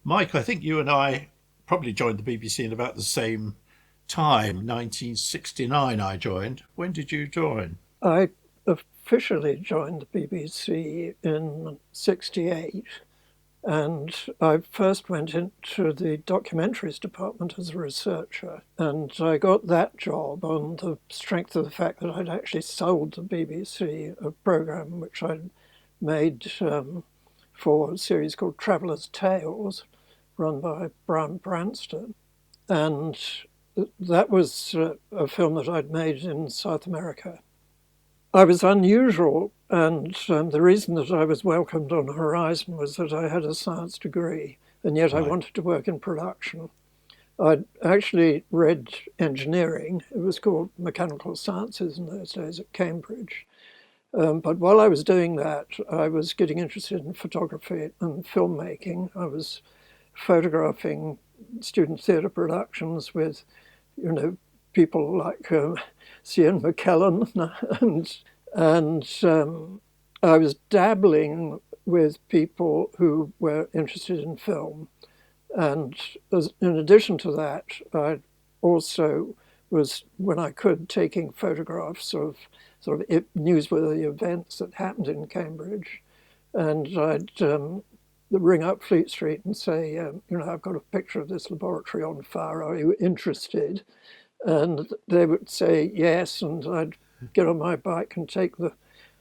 Mike, I think you and I probably joined the BBC in about the same time. 1969 I joined. When did you join? I officially joined the BBC in '68, and I first went into the documentaries department as a researcher. And I got that job on the strength of the fact that I'd actually sold the BBC a program which I'd made for a series called Traveller's Tales, run by Brian Branston. And that was a film that I'd made in South America. I was unusual, and the reason that I was welcomed on Horizon was that I had a science degree, and yet I Right. wanted to work in production. I'd actually read engineering. It was called mechanical sciences in those days at Cambridge. But while I was doing that, I was getting interested in photography and filmmaking. I was photographing student theatre productions with, you know, people like Cian McKellen and I was dabbling with people who were interested in film. And in addition to that, I also was, when I could, taking photographs of sort of newsworthy events that happened in Cambridge. And I'd ring up Fleet Street and say, I've got a picture of this laboratory on fire. Are you interested? And they would say yes, and I'd get on my bike and take the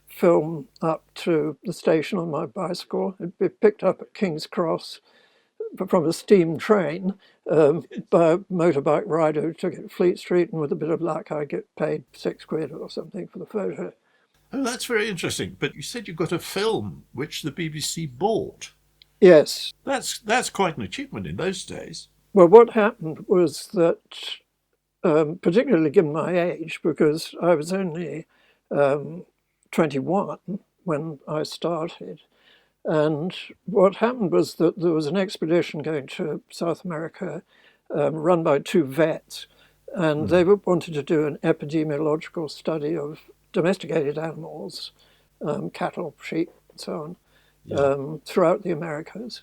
film up to the station on my bicycle. It'd be picked up at King's Cross from a steam train by a motorbike rider who took it to Fleet Street, and with a bit of luck, I get paid £6 or something for the photo. Oh, that's very interesting. But you said you got a film which the BBC bought. Yes. That's quite an achievement in those days. Well, what happened was that, particularly given my age, because I was only 21 when I started, and what happened was that there was an expedition going to South America run by two vets, and Mm. they wanted to do an epidemiological study of domesticated animals, cattle, sheep, and so on, Yeah. throughout the Americas.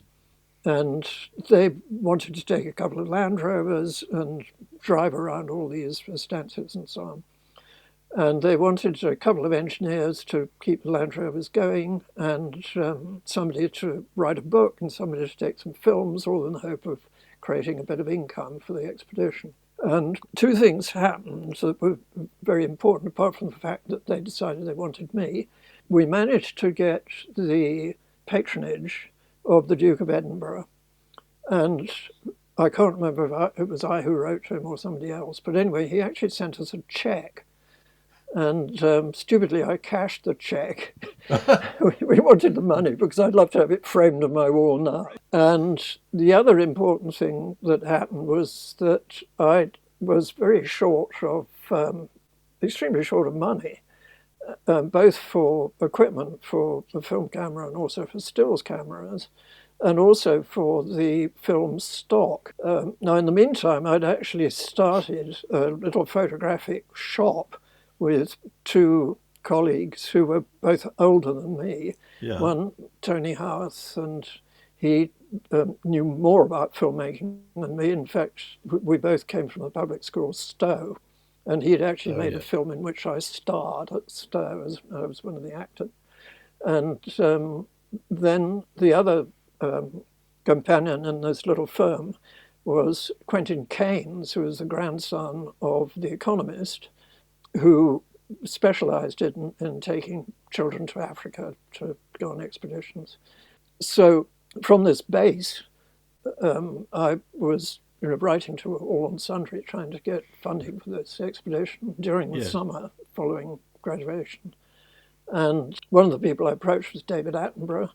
And they wanted to take a couple of Land Rovers and drive around all these estancias and so on. And they wanted a couple of engineers to keep the Land Rovers going, and somebody to write a book, and somebody to take some films, all in the hope of creating a bit of income for the expedition. And two things happened that were very important, apart from the fact that they decided they wanted me. We managed to get the patronage of the Duke of Edinburgh, and I can't remember if it was I who wrote to him or somebody else, but anyway, he actually sent us a cheque. And stupidly, I cashed the cheque. We wanted the money because I'd love to have it framed on my wall now. And the other important thing that happened was that I was very short of, extremely short of money, both for equipment for the film camera and also for stills cameras, and also for the film stock. Now, in the meantime, I'd actually started a little photographic shop with two colleagues who were both older than me. Yeah. One, Tony Howarth, and he knew more about filmmaking than me. In fact, we both came from the public school Stowe, and he had actually Oh, made a yes. film in which I starred at Stowe as I was one of the actors. And then the other companion in this little firm was Quentin Keynes, who was the grandson of the economist, who specialized in taking children to Africa to go on expeditions. So from this base, I was writing to all and sundry, trying to get funding for this expedition during the Yes. summer following graduation. And one of the people I approached was David Attenborough,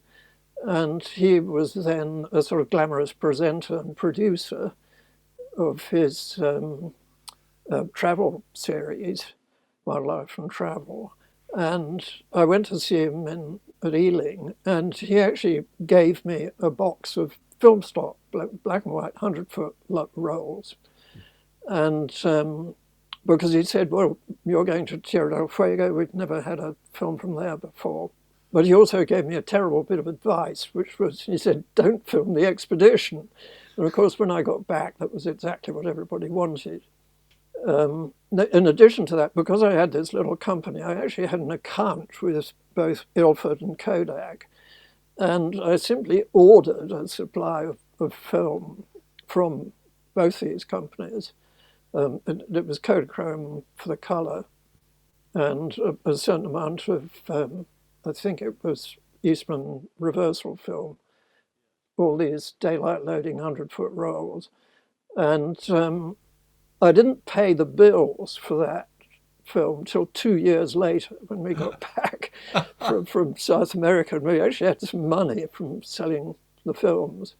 and he was then a sort of glamorous presenter and producer of his travel series, Wildlife and Travel. And I went to see him at Ealing, and he actually gave me a box of film stock, black and white, 100-foot rolls. And because he said, well, you're going to Tierra del Fuego, we've never had a film from there before. But he also gave me a terrible bit of advice, which was, he said, don't film the expedition. And of course, when I got back, that was exactly what everybody wanted. In addition to that, because I had this little company, I actually had an account with both Ilford and Kodak. And I simply ordered a supply of film from both these companies. It was Kodachrome for the colour and a certain amount of, I think it was Eastman reversal film, all these daylight loading 100-foot rolls. And I didn't pay the bills for that film till 2 years later when we got back from South America, and we actually had some money from selling the films.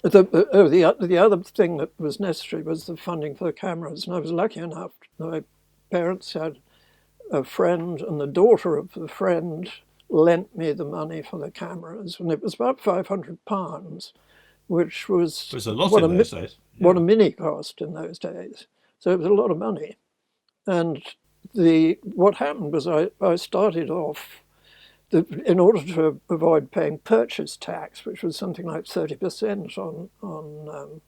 The other thing that was necessary was the funding for the cameras, and I was lucky enough. My parents had a friend, and the daughter of the friend lent me the money for the cameras, and it was about £500, which was a lot in those days. Yeah. What a mini cost in those days. So it was a lot of money. And what happened was I started off, in order to avoid paying purchase tax, which was something like 30% on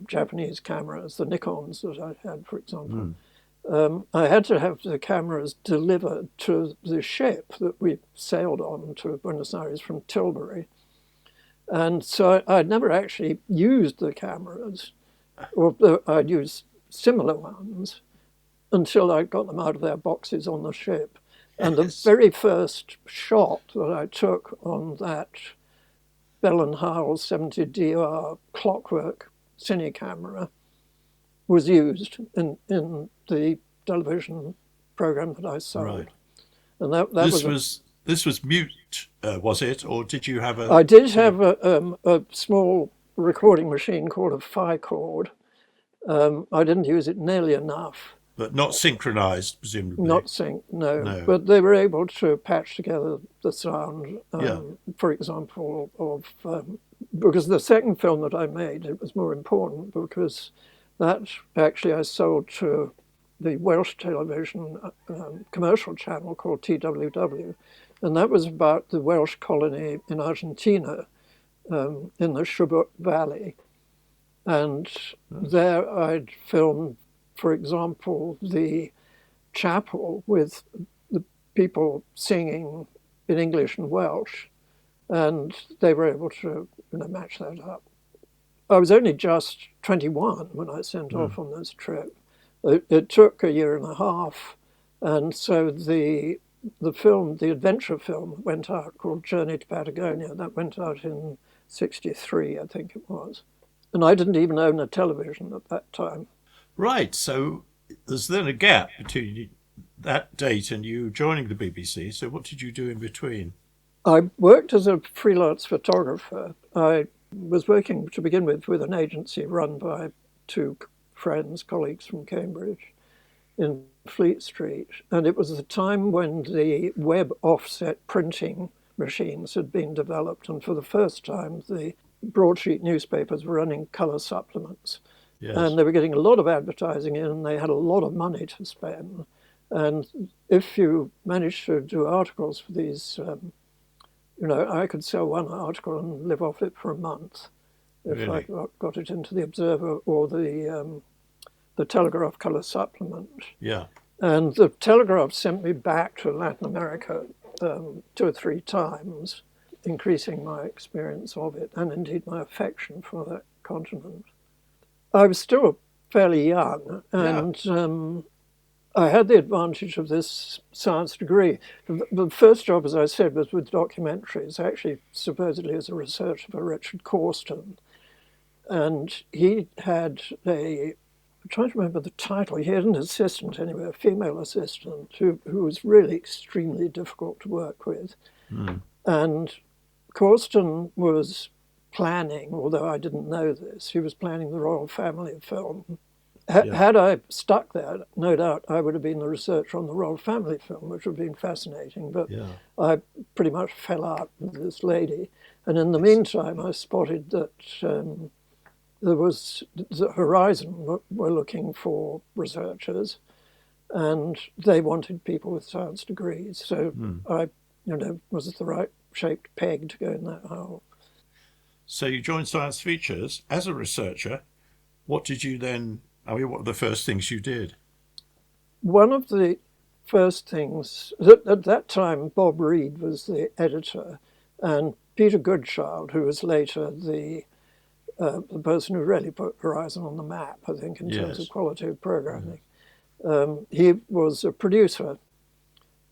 Japanese cameras, the Nikons that I had, for example. I had to have the cameras delivered to the ship that we sailed on to Buenos Aires from Tilbury. And so I'd never actually used the cameras, or I'd used similar ones, until I got them out of their boxes on the ship. And the very first shot that I took on that Bell & Howell 70DR clockwork cine camera was used in the television program that I sold. Right. And that this was mute, was it, or did you have a? I did have a small recording machine called a Ficord. I didn't use it nearly enough. But not synchronized, presumably. Not synced, no. But they were able to patch together the sound, for example, of because the second film that I made, it was more important because that actually I sold to the Welsh television commercial channel called TWW, and that was about the Welsh colony in Argentina, in the Chubut Valley. And there I'd filmed, for example, the chapel with the people singing in English and Welsh, and they were able to match that up. I was only just 21 when I sent off on this trip. It took a year and a half, and so the film, the adventure film, went out called Journey to Patagonia. That went out in '63, I think it was. And I didn't even own a television at that time. Right, so there's then a gap between that date and you joining the BBC. So what did you do in between? I worked as a freelance photographer. I was working to begin with an agency run by two friends, colleagues from Cambridge in Fleet Street. And it was the time when the web offset printing machines had been developed. And for the first time, the broadsheet newspapers were running colour supplements. Yes. And they were getting a lot of advertising in, and they had a lot of money to spend. And if you managed to do articles for these, I could sell one article and live off it for a month if Really? I got it into the Observer or the Telegraph colour supplement. Yeah. And the Telegraph sent me back to Latin America 2 or 3 times, increasing my experience of it and indeed my affection for that continent. I was still fairly young, and I had the advantage of this science degree. The first job, as I said, was with documentaries, actually supposedly as a researcher for Richard Corsten. And he had I'm trying to remember the title, he had an assistant anyway, a female assistant, who was really extremely difficult to work with. And Corsten was planning, although I didn't know this, he was planning the Royal Family film. Had I stuck there, no doubt I would have been the researcher on the Royal Family film, which would have been fascinating. But I pretty much fell out with this lady. And in the meantime, I spotted that there was the Horizon were looking for researchers, and they wanted people with science degrees. So I was it the right shaped peg to go in that hole? So you joined Science Features as a researcher. What did you then? I mean, what were the first things you did? One of the first things, at that time, Bob Reed was the editor, and Peter Goodchild, who was later the person who really put Horizon on the map, I think, in terms of Yes. quality of programming. He was a producer,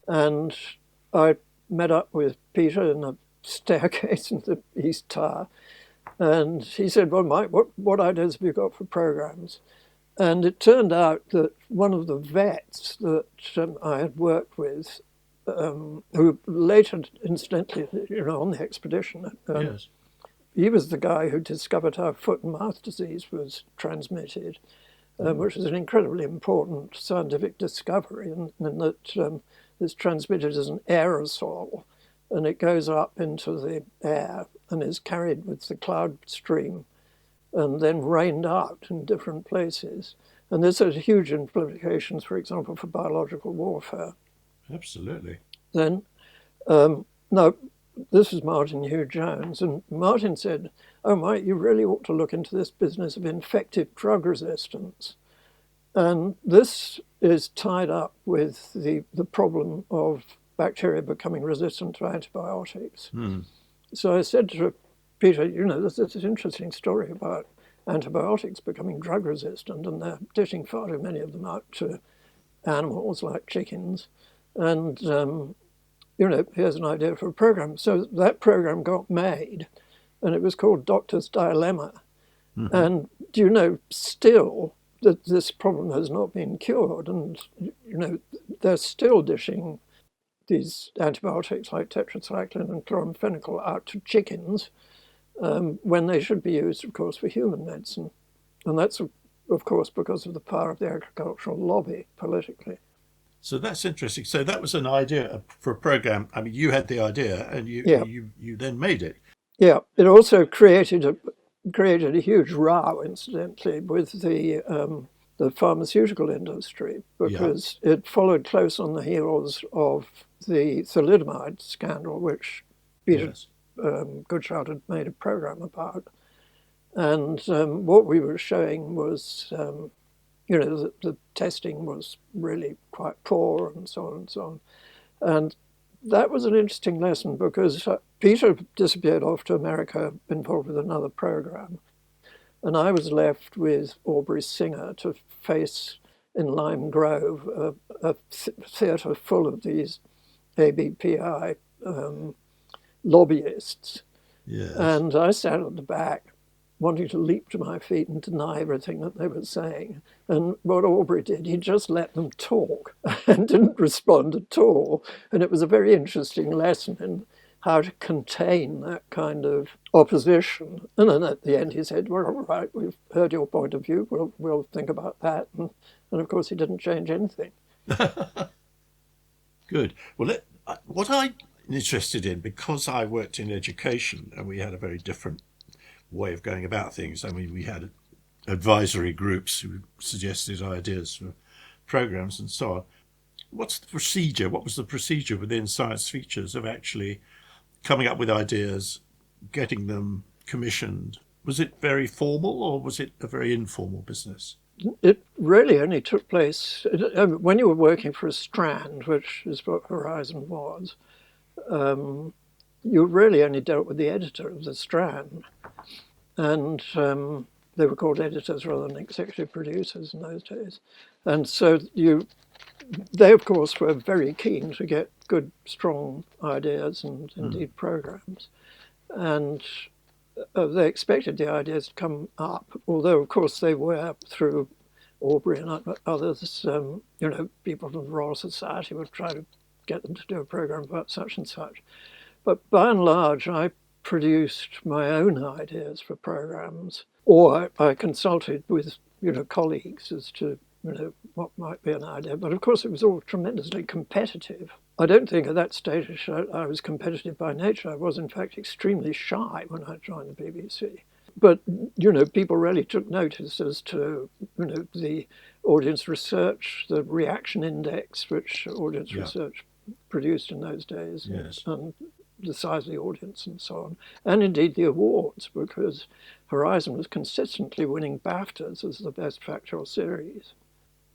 and I met up with Peter in a staircase in the East Tower, and he said, "Well, Mike, what ideas have you got for programs?" And it turned out that one of the vets that I had worked with, who later, incidentally, on the expedition, Yes. he was the guy who discovered how foot and mouth disease was transmitted, which is an incredibly important scientific discovery, and that it's transmitted as an aerosol, and it goes up into the air and is carried with the cloud stream and then rained out in different places. And this has huge implications, for example, for biological warfare. Absolutely. Then, now, this is Martin Hugh Jones, and Martin said, "Oh, Mike, you really ought to look into this business of infective drug resistance." And this is tied up with the problem of bacteria becoming resistant to antibiotics. So I said to Peter, there's this interesting story about antibiotics becoming drug resistant, and they're dishing far too many of them out to animals like chickens. And, here's an idea for a program. So that program got made, and it was called Doctor's Dilemma. And, still that this problem has not been cured. And, they're still dishing these antibiotics like tetracycline and chloramphenicol out to chickens when they should be used, of course, for human medicine. And that's, of course, because of the power of the agricultural lobby politically. So that's interesting. So that was an idea for a program. I mean, you had the idea, and you then made it. Yeah, it also created a huge row, incidentally, with the pharmaceutical industry, because it followed close on the heels of the thalidomide scandal, which Peter Goodchild had made a program about. And what we were showing was, the testing was really quite poor and so on and so on. And that was an interesting lesson because Peter disappeared off to America, involved with another program. And I was left with Aubrey Singer to face in Lime Grove a theatre full of these ABPI lobbyists. Yes. And I sat at the back wanting to leap to my feet and deny everything that they were saying. And what Aubrey did, he just let them talk and didn't respond at all. And it was a very interesting lesson in how to contain that kind of opposition. And then at the end he said, "Well, all right, we've heard your point of view, we'll think about that." And of course he didn't change anything. Good. Well, what I'm interested in, because I worked in education and we had a very different way of going about things. I mean, we had advisory groups who suggested ideas for programs and so on. What's the procedure? What was the procedure within Science Features of actually coming up with ideas, getting them commissioned? Was it very formal or was it a very informal business? It really only took place when you were working for a strand, which is what Horizon was. You really only dealt with the editor of the strand. And they were called editors rather than executive producers in those days. And so they, of course, were very keen to get good, strong ideas and indeed programs. And they expected the ideas to come up, although, of course, they were through Aubrey and others, people from the Royal Society would try to get them to do a program about such and such. But by and large, I produced my own ideas for programs, or I consulted with colleagues as to what might be an idea. But of course, it was all tremendously competitive. I don't think at that stage I was competitive by nature. I was, in fact, extremely shy when I joined the BBC. But people really took notice as to the audience research, the reaction index, which audience research produced in those days, Yes. and the size of the audience and so on, and indeed the awards, because Horizon was consistently winning BAFTAs as the best factual series.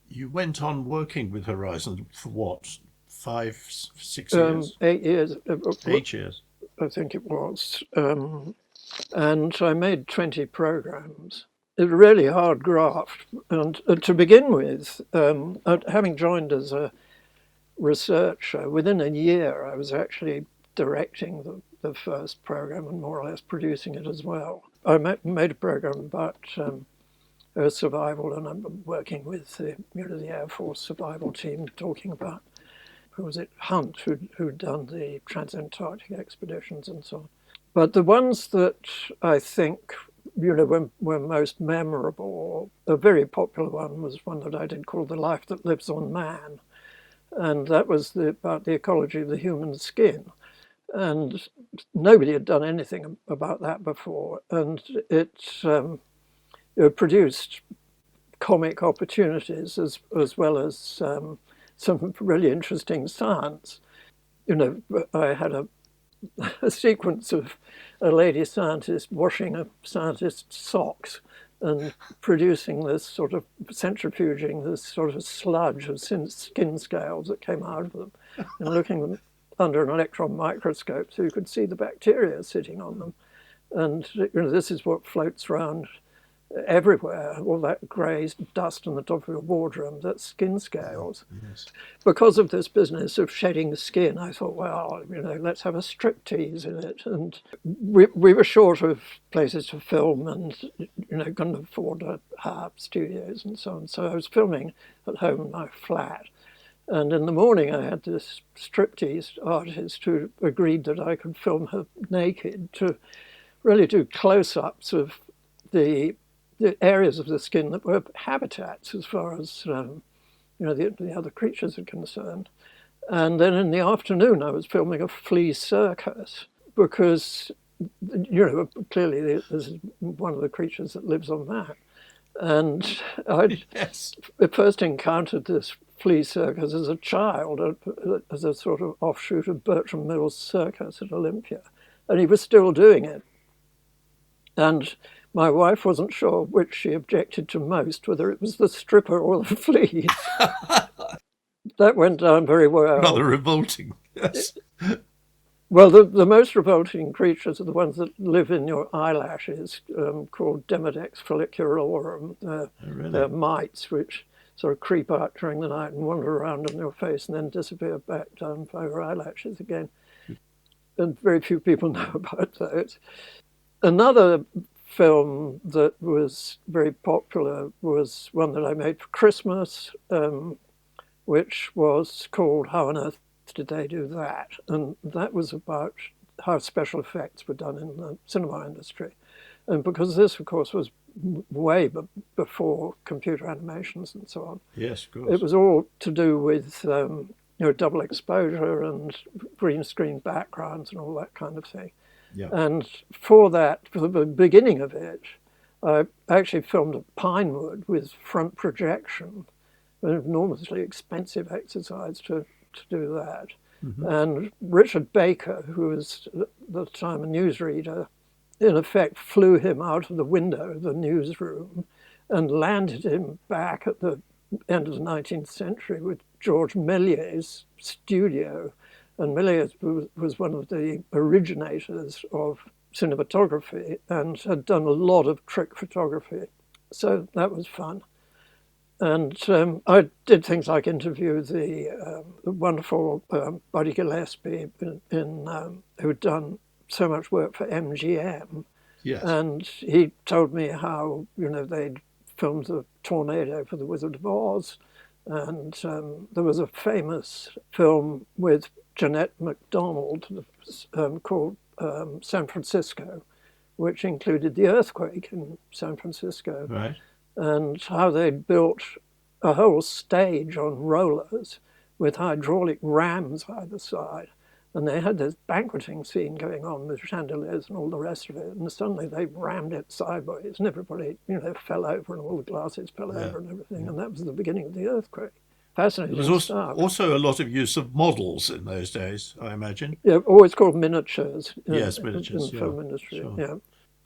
You went on working with Horizon for what, 5, 6 years? 8 years, 8 years. I think it was, and I made 20 programs. It was a really hard graft, and to begin with, having joined as a researcher, within a year I was actually directing the first program and more or less producing it as well. I made a program about Earth survival, and I'm working with the Air Force survival team, talking about, who was it, Hunt, who'd done the transantarctic expeditions and so on. But the ones that I think were most memorable, a very popular one was one that I did called The Life That Lives on Man. And that was about the ecology of the human skin. And nobody had done anything about that before. And it produced comic opportunities as well as some really interesting science. I had a sequence of a lady scientist washing a scientist's socks and producing this sort of centrifuging this sort of sludge of skin scales that came out of them, and looking under an electron microscope so you could see the bacteria sitting on them. And this is what floats around everywhere, all that grey dust on the top of your wardroom, that's skin scales. Yes. Because of this business of shedding the skin, I thought, well, let's have a striptease in it. And we were short of places to film and, couldn't afford to hire studios and so on. So I was filming at home in my flat. And in the morning, I had this striptease artist who agreed that I could film her naked to really do close-ups of the areas of the skin that were habitats as far as the other creatures are concerned. And then in the afternoon, I was filming a flea circus because, clearly this is one of the creatures that lives on that. And I Yes. first encountered this flea circus as a child, as a sort of offshoot of Bertram Mills' circus at Olympia. And he was still doing it. And my wife wasn't sure which she objected to most, whether it was the stripper or the fleas. That went down very well. Rather revolting. Yes. Well, the most revolting creatures are the ones that live in your eyelashes, called Demodex folliculorum. They're mites which sort of creep out during the night and wander around on your face and then disappear back down by your eyelashes again. And very few people know about those. Another film that was very popular was one that I made for Christmas, which was called How on Earth Did They Do That? And that was about how special effects were done in the cinema industry. And because this, of course, was way before computer animations and so on. Yes, of course. It was all to do with double exposure and green screen backgrounds and all that kind of thing. Yeah. And for the beginning of it, I actually filmed at Pinewood with front projection, an enormously expensive exercise to do that. Mm-hmm. And Richard Baker, who was at the time a newsreader, in effect flew him out of the window of the newsroom and landed him back at the end of the 19th century with George Méliès's studio. And Méliès was one of the originators of cinematography and had done a lot of trick photography. So that was fun. And I did things like interview the wonderful Buddy Gillespie who'd done so much work for MGM. Yes. And he told me how, they'd filmed the tornado for The Wizard of Oz. And there was a famous film with Jeanette MacDonald called San Francisco, which included the earthquake in San Francisco. Right. And how they'd built a whole stage on rollers with hydraulic rams either side. And they had this banqueting scene going on with chandeliers and all the rest of it. And suddenly they rammed it sideways and everybody, fell over and all the glasses fell over and everything. And that was the beginning of the earthquake. There was fascinating stuff. also a lot of use of models in those days, I imagine. Yeah, always called miniatures Yes, in miniatures. Yeah, film industry. sure. Yeah.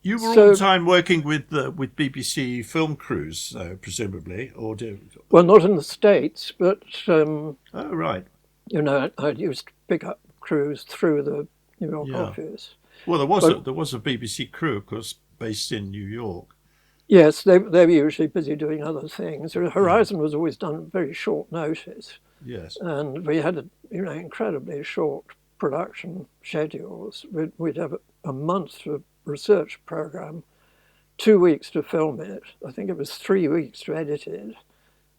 You were all the So, time working with BBC film crews, presumably, or do? well, not in the States, but Oh, right. I used to pick up crews through the New York Yeah. office. Well, But there was a BBC crew, of course, based in New York. yes, they were usually busy doing other things. Yeah. Horizon was always done at very short notice, Yes. and we had incredibly short production schedules. We'd have a month to research program, 2 weeks to film it. I think it was 3 weeks to edit it,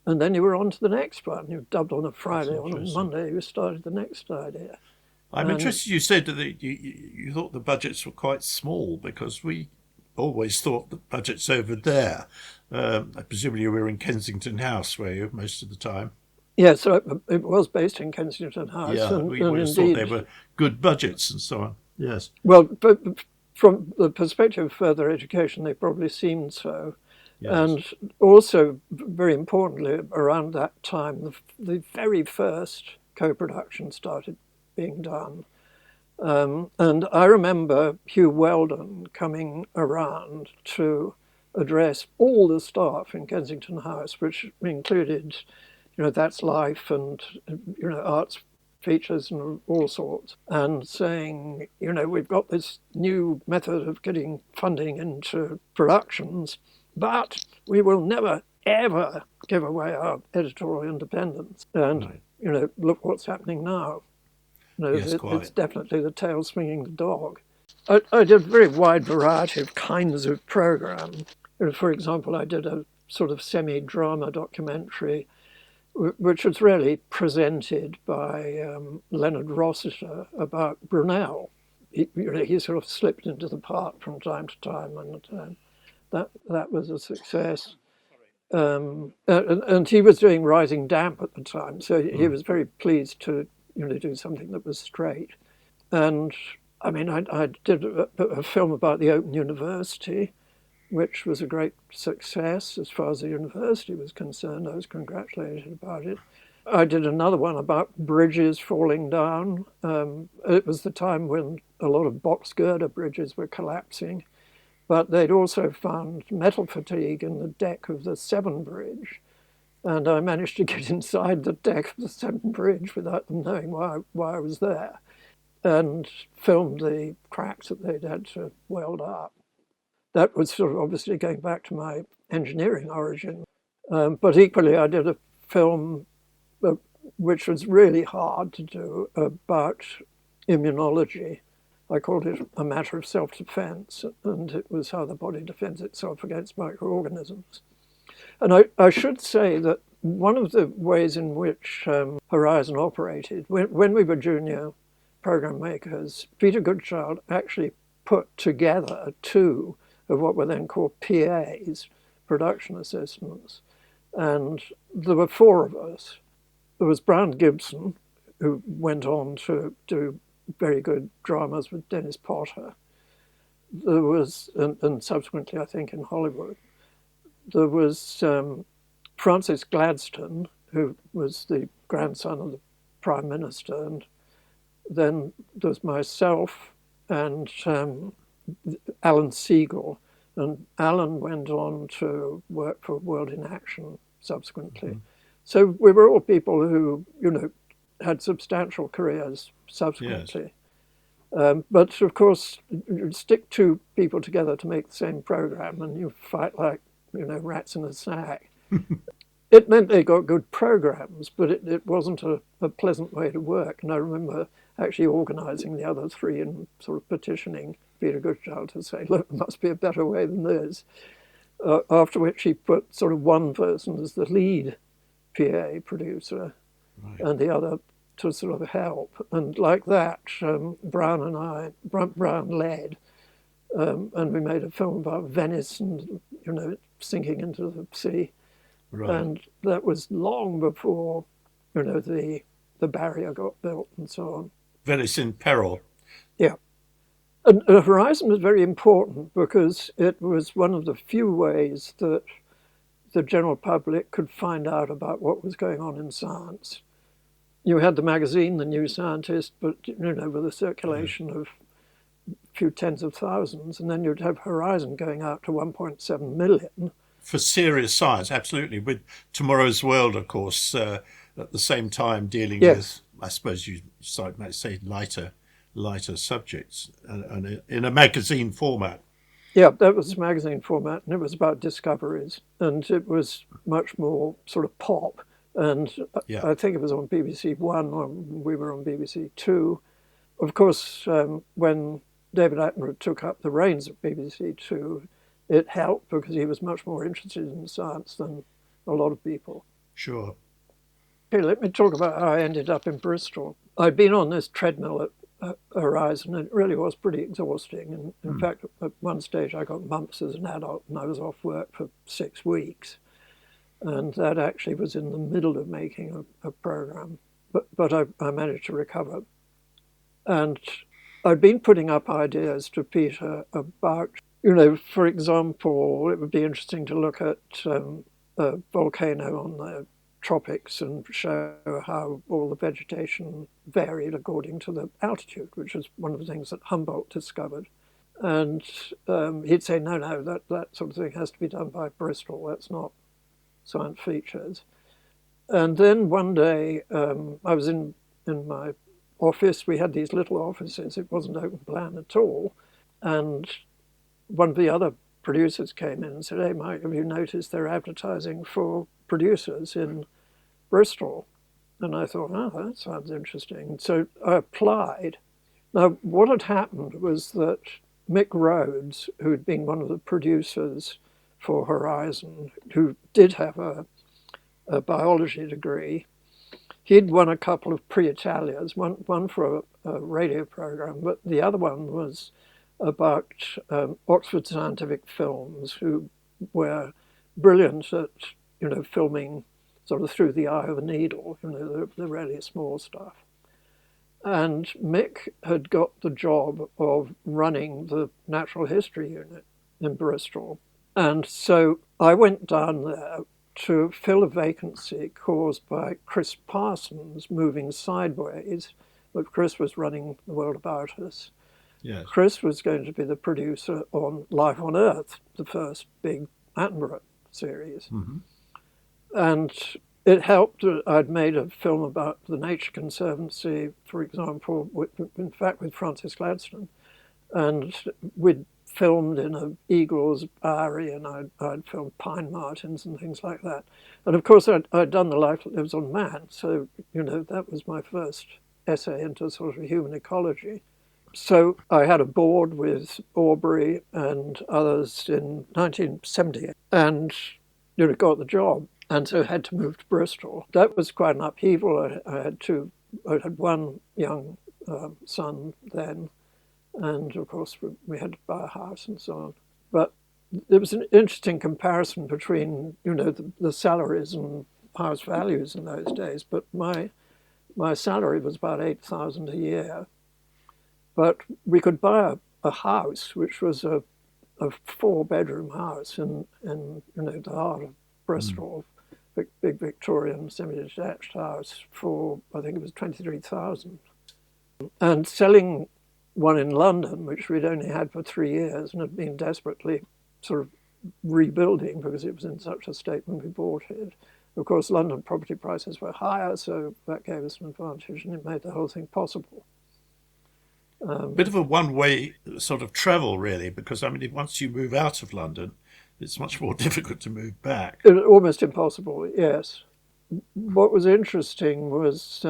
and then you were on to the next one. You dubbed on a That's Friday, on a interesting. Monday you started the next idea. I'm And interested. You said that you thought the budgets were quite small because we always thought the budget's over there. Presumably, you were in Kensington House, were you, most of the time? yeah, so it was based in Kensington House, Yeah, and, we and always thought they indeed, were good budgets and so on. Yes, well, but from the perspective of further education, they probably seemed so. yes. And also, very importantly, around that time, the very first co-production started being done. And I remember Hugh Weldon coming around to address all the staff in Kensington House, which included, That's Life and, arts features and all sorts, and saying, we've got this new method of getting funding into productions, but we will never, ever give away our editorial independence. And, Right. Look what's happening now. Yes, It's quite. definitely the tail swinging the dog. I did a very wide variety of kinds of program. For example, I did a sort of semi-drama documentary, which was really presented by Leonard Rossiter about Brunel. He sort of slipped into the part from time to time, and that was a success. And he was doing Rising Damp at the time, so he Mm. was very pleased to do something that was straight. And I mean, I did a film about the Open University, which was a great success as far as the university was concerned. I was congratulated about it. I did another one about bridges falling down. It was the time when a lot of box girder bridges were collapsing, but they'd also found metal fatigue in the deck of the Severn Bridge. And I managed to get inside the deck of the Severn Bridge without them knowing why I was there, and filmed the cracks that they'd had to weld up. That was sort of obviously going back to my engineering origin. But equally, I did a film which was really hard to do about immunology. I called it A Matter of Self-Defense, and it was how the body defends itself against microorganisms. And I should say that one of the ways in which Horizon operated, when we were junior program makers, Peter Goodchild actually put together two of what were then called PAs, production assistants. And there were four of us. There was Brown Gibson, who went on to do very good dramas with Dennis Potter. There was, and subsequently, I think, in Hollywood, there was Francis Gladstone, who was the grandson of the Prime Minister, and then there was myself and Alan Siegel. And Alan went on to work for World in Action subsequently. Mm-hmm. So we were all people who, had substantial careers subsequently. Yes. But of course, you stick two people together to make the same program and you fight like, rats in a sack. It meant they got good programs, but it wasn't a pleasant way to work. And I remember actually organising the other three and sort of petitioning Peter Goodchild to say, look, there must be a better way than this. After which he put sort of one person as the lead PA producer, Right. and the other to sort of help. And like that, Brown led, and we made a film about Venice and, sinking into the sea. Right. And that was long before, the barrier got built and so on. Venice in peril. Yeah. And Horizon was very important because it was one of the few ways that the general public could find out about what was going on in science. You had the magazine, The New Scientist, but with a circulation of a few tens of thousands, and then you'd have Horizon going out to 1.7 million. For serious science, absolutely. With Tomorrow's World, of course, at the same time dealing Yes. with, I suppose you might say, lighter subjects, and in a magazine format. Yeah, that was magazine format, and it was about discoveries, and it was much more sort of pop. And Yeah, I think it was on BBC One, or we were on BBC Two. Of course, when David Attenborough took up the reins of BBC Two, it helped because he was much more interested in science than a lot of people. sure. Okay, let me talk about how I ended up in Bristol. I'd been on this treadmill at Horizon, and it really was pretty exhausting. And in fact, at one stage, I got mumps as an adult, and I was off work for 6 weeks. And that actually was in the middle of making a program. But I managed to recover. And I'd been putting up ideas to Peter about, for example, it would be interesting to look at a volcano on the tropics and show how all the vegetation varied according to the altitude, which is one of the things that Humboldt discovered. And he'd say, no, that sort of thing has to be done by Bristol. That's not science features. And then one day I was in my office. We had these little offices. It wasn't open plan at all. And one of the other producers came in and said, hey, Mike, have you noticed they're advertising for producers in Bristol? And I thought, oh, that sounds interesting. So I applied. Now, what had happened was that Mick Rhodes, who had been one of the producers for Horizon, who did have a biology degree, he'd won a couple of pre-Italias, one for a radio program, but the other one was about Oxford Scientific Films, who were brilliant at, filming sort of through the eye of a needle, the really small stuff. And Mick had got the job of running the natural history unit in Bristol. And so I went down there to fill a vacancy caused by Chris Parsons moving sideways, but Chris was running The World About Us. Yes. Chris was going to be the producer on Life on Earth, the first big Attenborough series. Mm-hmm. And it helped. I'd made a film about the Nature Conservancy, for example, in fact with Francis Gladstone. And we'd filmed in a eagle's eyrie, and I'd filmed pine martens and things like that. And of course, I'd done The Life That Lives on Man. So, that was my first essay into sort of human ecology. So I had a board with Aubrey and others in 1978 and, got the job. And so had to move to Bristol. That was quite an upheaval. I had one young son then, and of course we had to buy a house and so on. But there was an interesting comparison between the salaries and house values in those days. But my salary was about $8,000 a year, but we could buy a house which was a 4-bedroom house in the heart of Bristol. Big Victorian semi-detached house for, I think it was 23,000. And selling one in London, which we'd only had for 3 years and had been desperately sort of rebuilding because it was in such a state when we bought it. Of course, London property prices were higher, so that gave us an advantage and it made the whole thing possible. Bit of a one-way sort of travel, really, because, once you move out of London, it's much more difficult to move back. Almost impossible, yes. What was interesting was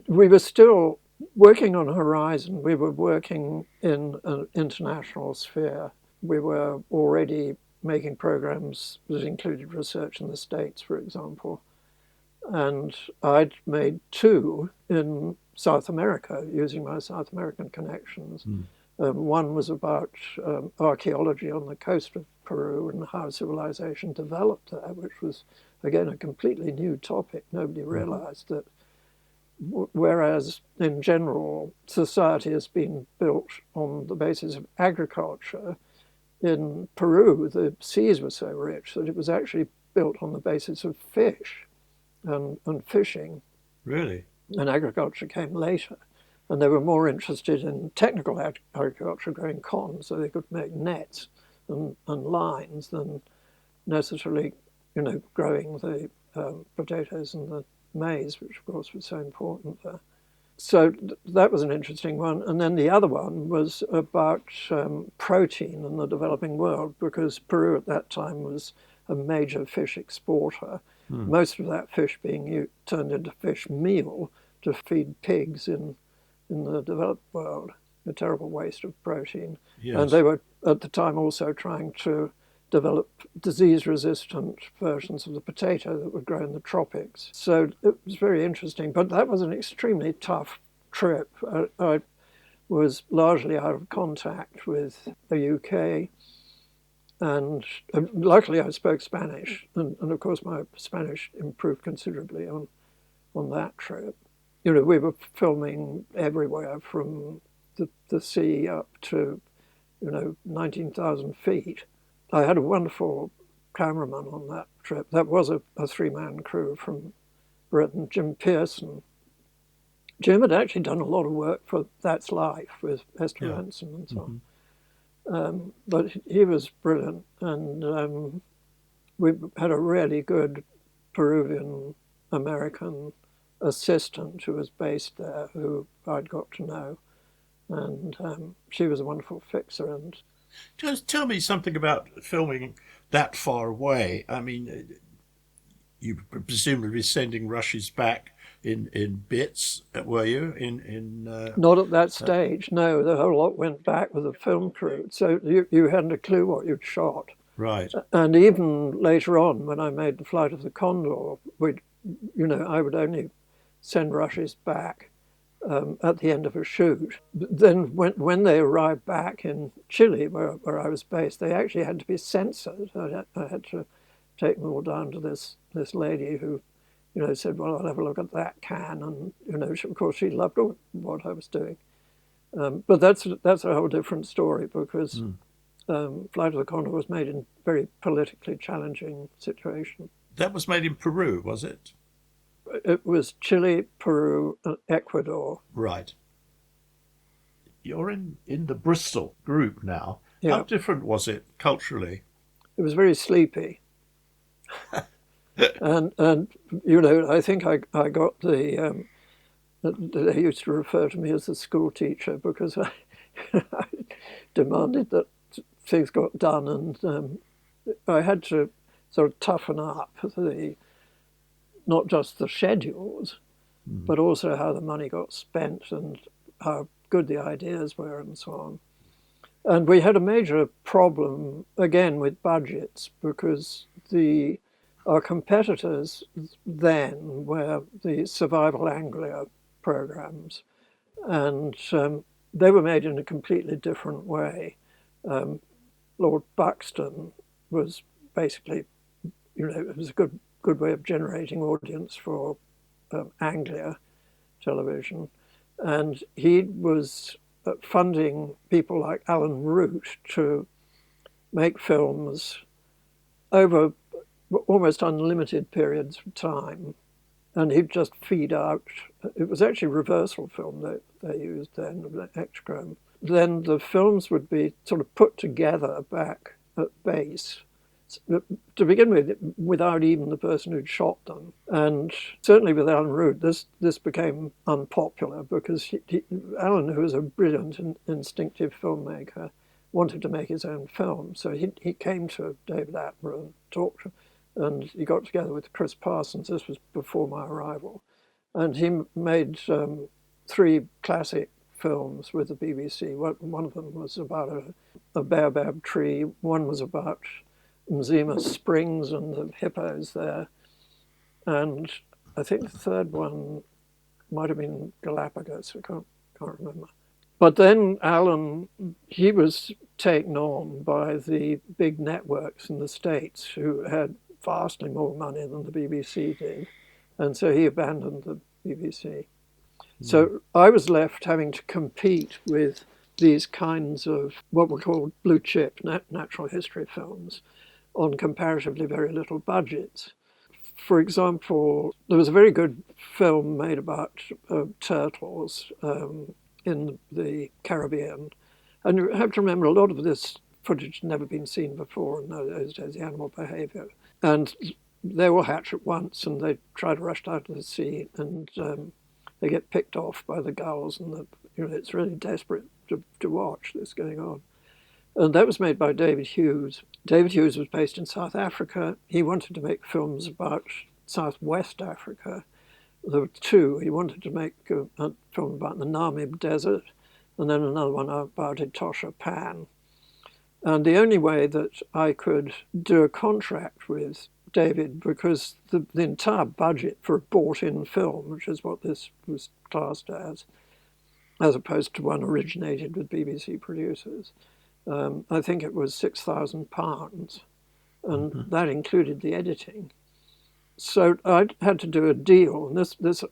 we were still working on Horizon. We were working in an international sphere. We were already making programs that included research in the States, for example. And I'd made 2 in South America using my South American connections. One was about archaeology on the coast of Peru and how civilization developed there, which was, again, a completely new topic. Nobody realized that whereas in general society has been built on the basis of agriculture, in Peru, the seas were so rich that it was actually built on the basis of fish and fishing, Really? and agriculture came later. And they were more interested in technical agriculture, growing cotton so they could make nets and lines than necessarily, growing the potatoes and the maize, which of course was so important there. So that was an interesting one. And then the other one was about protein in the developing world, because Peru at that time was a major fish exporter. Most of that fish being turned into fish meal to feed pigs in the developed world, a terrible waste of protein. Yes. And they were at the time also trying to develop disease-resistant versions of the potato that would grow in the tropics. So it was very interesting, but that was an extremely tough trip. I was largely out of contact with the UK, and luckily I spoke Spanish, and of course my Spanish improved considerably on that trip. We were filming everywhere from the sea up to 19,000 feet. I had a wonderful cameraman on that trip. That was a three-man crew from Britain, Jim Pearson. Jim had actually done a lot of work for That's Life with Esther Ransom and so on. But he was brilliant, and we had a really good Peruvian-American assistant who was based there, who I'd got to know, and she was a wonderful fixer. And just tell me something about filming that far away. I mean, you presumably sending rushes back in bits, were you? Not at that stage, no. The whole lot went back with the film crew, so you hadn't a clue what you'd shot. Right. And even later on, when I made The Flight of the Condor, I would only send rushes back at the end of a shoot. Then when they arrived back in Chile, where I was based, they actually had to be censored. I had to take them all down to this lady who, said, well, I'll have a look at that can. And, of course, she loved what I was doing. But that's a whole different story, because Flight of the Condor was made in a very politically challenging situation. That was made in Peru, was it? It was Chile, Peru, and Ecuador. Right. You're in the Bristol group now. Yeah. How different was it culturally? It was very sleepy. and I think I got the they used to refer to me as the school teacher, because I demanded that things got done, and I had to sort of toughen up not just the schedules, but also how the money got spent and how good the ideas were and so on. And we had a major problem, again, with budgets, because our competitors then were the Survival Anglia programs, and they were made in a completely different way. Lord Buxton was basically, it was a good way of generating audience for Anglia television, and he was funding people like Alan Root to make films over almost unlimited periods of time, and he'd just feed out. It was actually reversal film that they used then, Echtchrome. Then the films would be sort of put together back at base, to begin with, without even the person who'd shot them. And certainly with Alan Root, this became unpopular, because Alan, who was a brilliant and instinctive filmmaker, wanted to make his own film. So he came to David Attenborough and talked to him, and he got together with Chris Parsons. This was before my arrival. And he made 3 classic films with the BBC. One of them was about a baobab tree. One was about Mzima Springs and the hippos there. And I think the third one might have been Galapagos. I can't remember. But then Alan, he was taken on by the big networks in the States, who had vastly more money than the BBC did. And so he abandoned the BBC. So I was left having to compete with these kinds of what were called blue chip natural history films on comparatively very little budgets. For example, there was a very good film made about turtles in the Caribbean. And you have to remember, a lot of this footage had never been seen before in those days, the animal behavior. And they all hatch at once and they try to rush out of the sea, and they get picked off by the gulls, and it's really desperate to watch this going on. And that was made by David Hughes. David Hughes was based in South Africa. He wanted to make films about Southwest Africa. There were two. He wanted to make a film about the Namib Desert, and then another one about Etosha Pan. And the only way that I could do a contract with David, because the entire budget for a bought-in film, which is what this was classed as opposed to one originated with BBC producers, I think it was £6,000, and that included the editing. So I had to do a deal, and this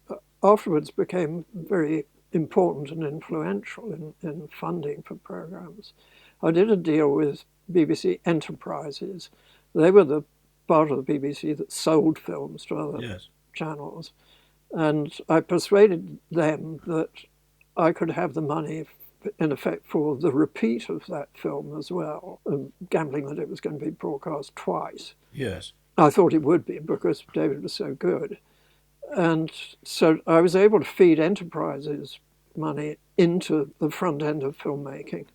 afterwards became very important and influential in funding for programs. I did a deal with BBC Enterprises. They were the part of the BBC that sold films to other channels. And I persuaded them that I could have the money, in effect, for the repeat of that film as well, gambling that it was going to be broadcast twice. Yes. I thought it would be, because David was so good. And so I was able to feed Enterprises money into the front end of filmmaking.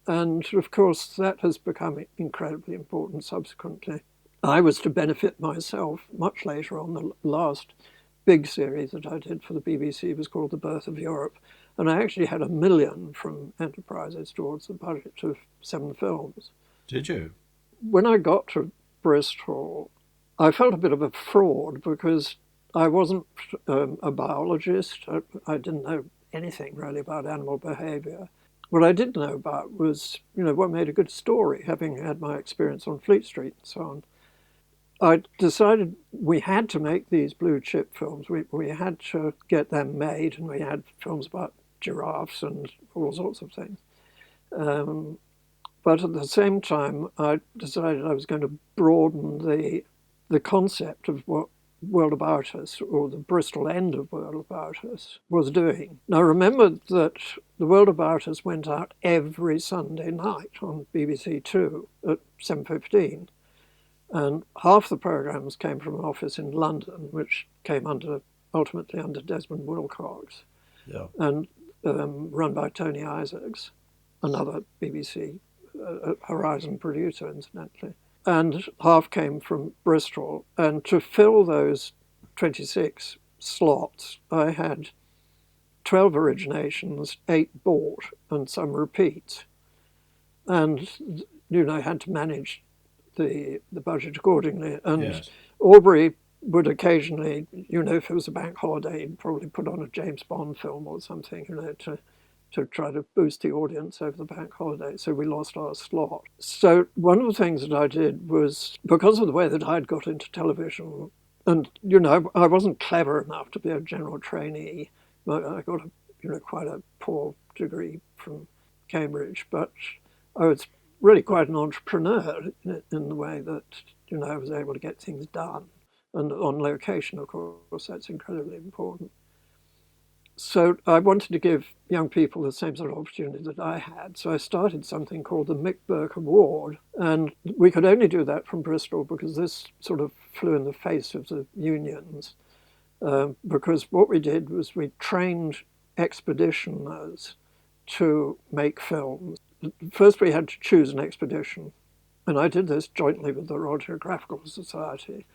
And of course, that has become incredibly important subsequently. I was to benefit myself much later on. The last big series that I did for the BBC was called The Birth of Europe. And I actually had $1 million from Enterprises towards the budget of 7 films. Did you? When I got to Bristol, I felt a bit of a fraud, because I wasn't a biologist. I didn't know anything really about animal behavior. What I did know about was, what made a good story, having had my experience on Fleet Street and so on. I decided we had to make these blue chip films. We had to get them made, and we had films about giraffes and all sorts of things. But at the same time, I decided I was going to broaden the concept of what World About Us, or the Bristol end of World About Us, was doing. Now remember that the World About Us went out every Sunday night on BBC Two at 7:15. And half the programmes came from an office in London, which came ultimately under Desmond Wilcox, and run by Tony Isaacs, another BBC Horizon producer, incidentally. And half came from Bristol. And to fill those 26 slots, I had 12 originations, 8 bought, and some repeats. And, I had to manage the budget accordingly. And Aubrey would occasionally, if it was a bank holiday, he'd probably put on a James Bond film or something, to try to boost the audience over the bank holiday. So we lost our slot. So one of the things that I did was, because of the way that I'd got into television, and, I wasn't clever enough to be a general trainee. I got quite a poor degree from Cambridge, but I was really quite an entrepreneur in the way that, I was able to get things done. And on location, of course, that's incredibly important. So I wanted to give young people the same sort of opportunity that I had. So I started something called the Mick Burke Award. And we could only do that from Bristol, because this sort of flew in the face of the unions. Because what we did was we trained expeditioners to make films. First, we had to choose an expedition. And I did this jointly with the Royal Geographical Society.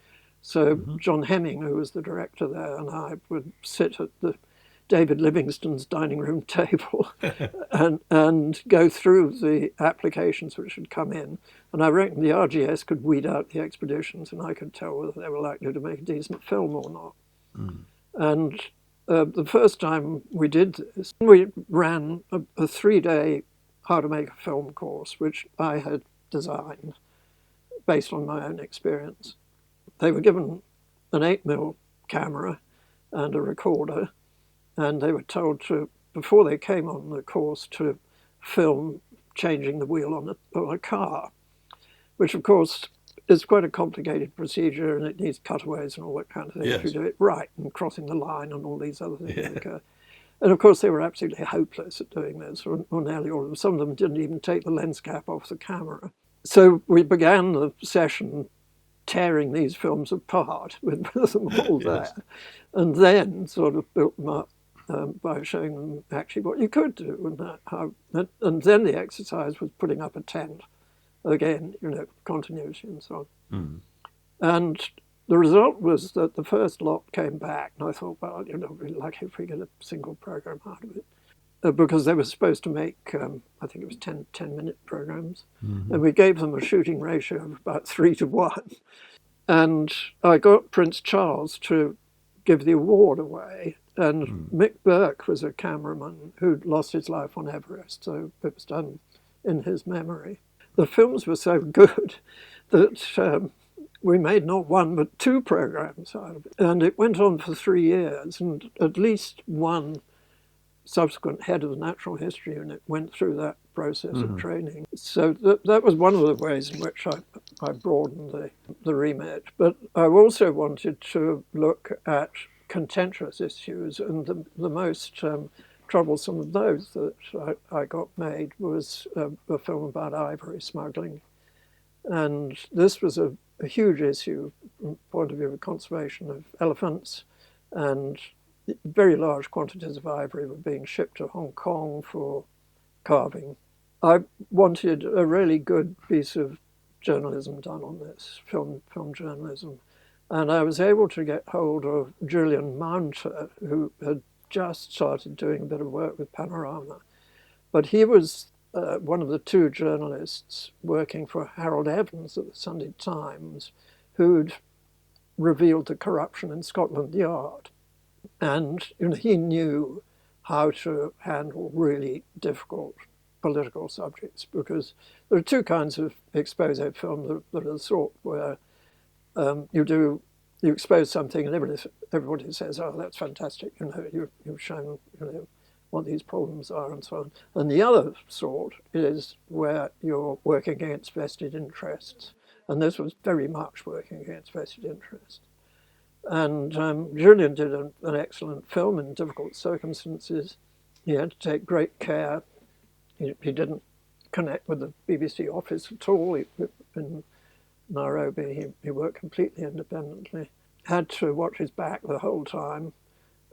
So John Hemming, who was the director there, and I would sit at the David Livingstone's dining room table and go through the applications which had come in. And I reckon the RGS could weed out the expeditions, and I could tell whether they were likely to make a decent film or not. And the first time we did this, we ran a 3-day how to make a film course, which I had designed based on my own experience. They were given an 8mm camera and a recorder, and they were told to, before they came on the course, to film changing the wheel on a car, which of course is quite a complicated procedure, and it needs cutaways and all that kind of thing if you Yes. do it right, and crossing the line and all these other things Yeah. occur. And of course, they were absolutely hopeless at doing this, or nearly all of them. Some of them didn't even take the lens cap off the camera. So we began the session tearing these films apart with them all Yes. there, and then sort of built them up by showing them actually what you could do, and then the exercise was putting up a tent. Again, continuity and so on. Mm. And the result was that the first lot came back, and I thought, well, we'd be lucky if we get a single program out of it. Because they were supposed to make, I think it was 10-minute programs, and we gave them a shooting ratio of about 3-1. And I got Prince Charles to give the award away, and Mick Burke was a cameraman who'd lost his life on Everest, so it was done in his memory. The films were so good that we made not one but 2 programs out of it. And it went on for 3 years, and at least one subsequent head of the Natural History Unit went through that process of training. So that was one of the ways in which I broadened the remit. But I also wanted to look at contentious issues, and the most troublesome of those that I got made was a film about ivory smuggling. And this was a huge issue from the point of view of conservation of elephants, and very large quantities of ivory were being shipped to Hong Kong for carving. I wanted a really good piece of journalism done on this, film journalism. And I was able to get hold of Julian Mounter, who had just started doing a bit of work with Panorama. But he was one of the 2 journalists working for Harold Evans at the Sunday Times, who'd revealed the corruption in Scotland Yard. And he knew how to handle really difficult political subjects, because there are 2 kinds of expose film that are the sort where you expose something and everybody says, oh, that's fantastic, you've shown what these problems are and so on. And the other sort is where you're working against vested interests. And this was very much working against vested interests. And Julian did an excellent film in difficult circumstances. He had to take great care. He didn't connect with the BBC office at all. In Nairobi, he worked completely independently. Had to watch his back the whole time.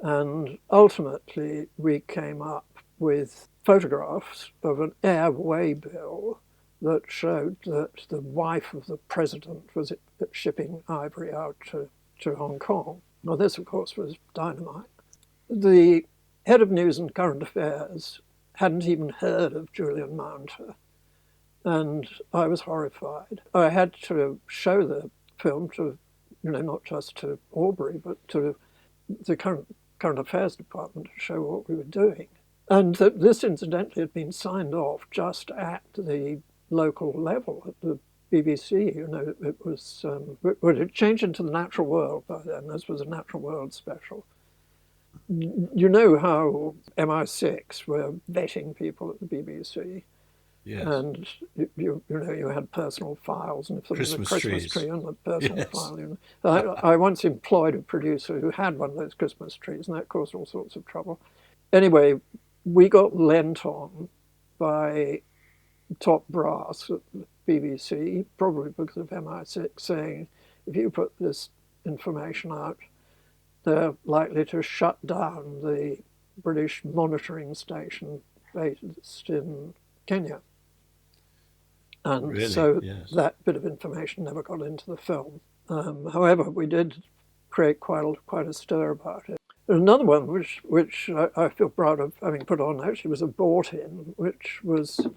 And ultimately, we came up with photographs of an airway bill that showed that the wife of the president was shipping ivory out to Hong Kong. Now, this, of course, was dynamite. The head of news and current affairs hadn't even heard of Julian Mounter, and I was horrified. I had to show the film to, not just to Aubrey, but to the current affairs department to show what we were doing. And that this, incidentally, had been signed off just at the local level, at the BBC. It was, it had changed into the Natural World by then. This was a Natural World special. You know how MI6 were vetting people at the BBC. Yes. And you had personal files, and if there was a Christmas tree on the personal file, I once employed a producer who had one of those Christmas trees, and that caused all sorts of trouble. Anyway, we got lent on by top brass at the BBC, probably because of MI6, saying if you put this information out, they're likely to shut down the British monitoring station based in Kenya. And really? so Yes. that bit of information never got into the film. However, we did create quite a stir about it. Another one, which I feel proud of having put on, actually was a bought-in, which was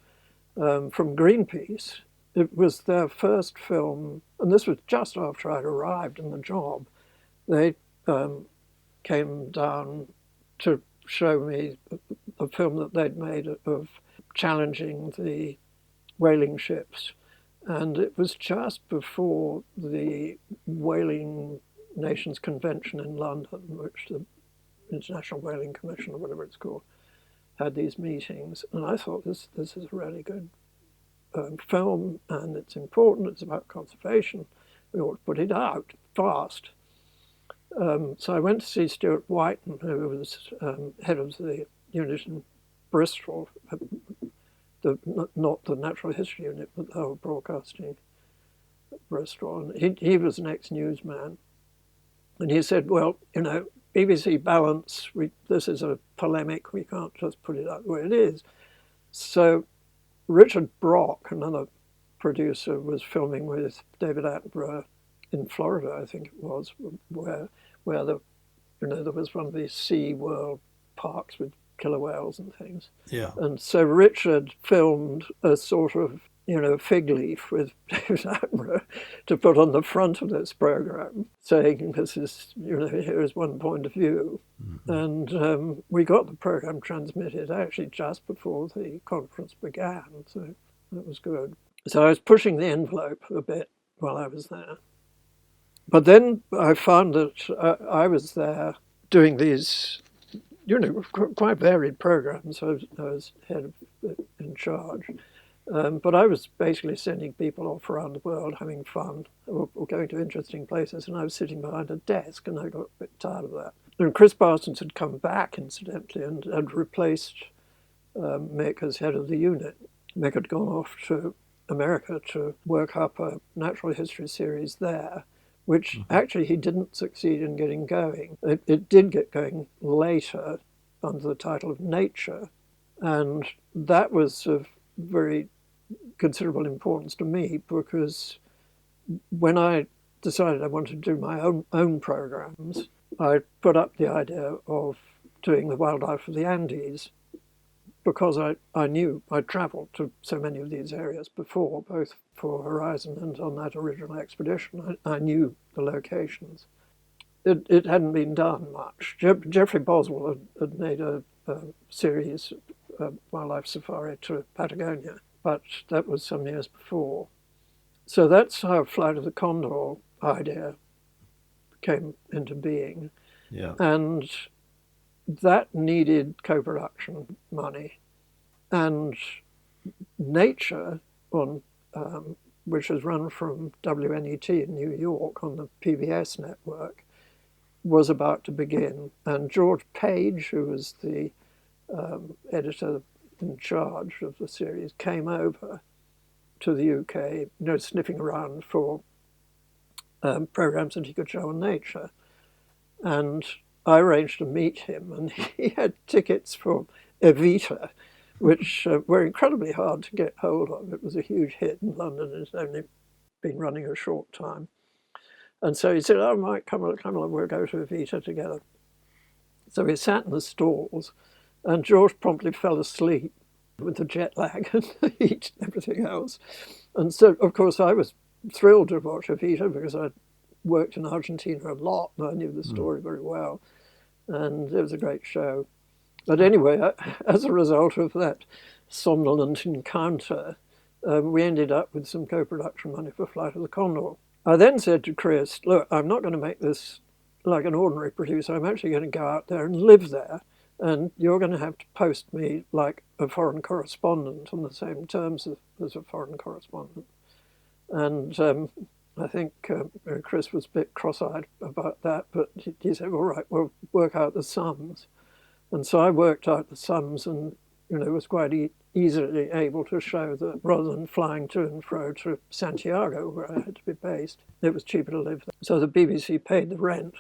from Greenpeace. It was their first film, and this was just after I'd arrived in the job. They came down to show me a film that they'd made of challenging the whaling ships. And it was just before the Whaling Nations Convention in London, which the International Whaling Commission, or whatever it's called, had these meetings, and I thought this is a really good film, and it's important. It's about conservation. We ought to put it out fast. So I went to see Stuart Whiten, who was head of the unit in Bristol, not the natural history unit, but the whole broadcasting at Bristol. And he was an ex-newsman. And he said, well, BBC Balance, this is a polemic. We can't just put it out the way it is. So Richard Brock, another producer, was filming with David Attenborough in Florida, I think it was, where there was one of these Sea World parks with killer whales and things. Yeah. And so Richard filmed a sort of, fig leaf with David Attenborough to put on the front of this program, saying this is, here is one point of view. Mm-hmm. And we got the program transmitted actually just before the conference began, so that was good. So I was pushing the envelope a bit while I was there. But then I found that I was there doing these, quite varied programs. I was head in charge. But I was basically sending people off around the world having fun or going to interesting places, and I was sitting behind a desk, and I got a bit tired of that. And Chris Parsons had come back, incidentally, and had replaced Mick as head of the unit. Mick had gone off to America to work up a natural history series there, which actually he didn't succeed in getting going. It did get going later under the title of Nature, and that was of very considerable importance to me, because when I decided I wanted to do my own programs, I put up the idea of doing the wildlife of the Andes, because I knew I'd travelled to so many of these areas before, both for Horizon and on that original expedition. I knew the locations. It hadn't been done much. Geoffrey Boswell had made a series, Wildlife Safari to Patagonia, but that was some years before. So that's how Flight of the Condor idea came into being. Yeah. And that needed co-production money. And Nature, which was run from WNET in New York on the PBS network, was about to begin. And George Page, who was the editor in charge of the series, came over to the UK, sniffing around for programs that he could show on Nature. And I arranged to meet him, and he had tickets for Evita, which were incredibly hard to get hold of. It was a huge hit in London. It's only been running a short time. And so he said, oh, Mike, come along, we'll go to Evita together. So we sat in the stalls, and George promptly fell asleep with the jet lag and the heat and everything else. And so, of course, I was thrilled to watch Evita, because I'd worked in Argentina a lot, and I knew the story very well. And it was a great show. But anyway, as a result of that somnolent encounter, we ended up with some co-production money for Flight of the Condor. I then said to Chris, look, I'm not going to make this like an ordinary producer. I'm actually going to go out there and live there, and you're going to have to post me like a foreign correspondent on the same terms as a foreign correspondent. And I think Chris was a bit cross-eyed about that, but he said, all right, we'll work out the sums. And so I worked out the sums, and was quite easily able to show that rather than flying to and fro to Santiago, where I had to be based, it was cheaper to live there. So the BBC paid the rent.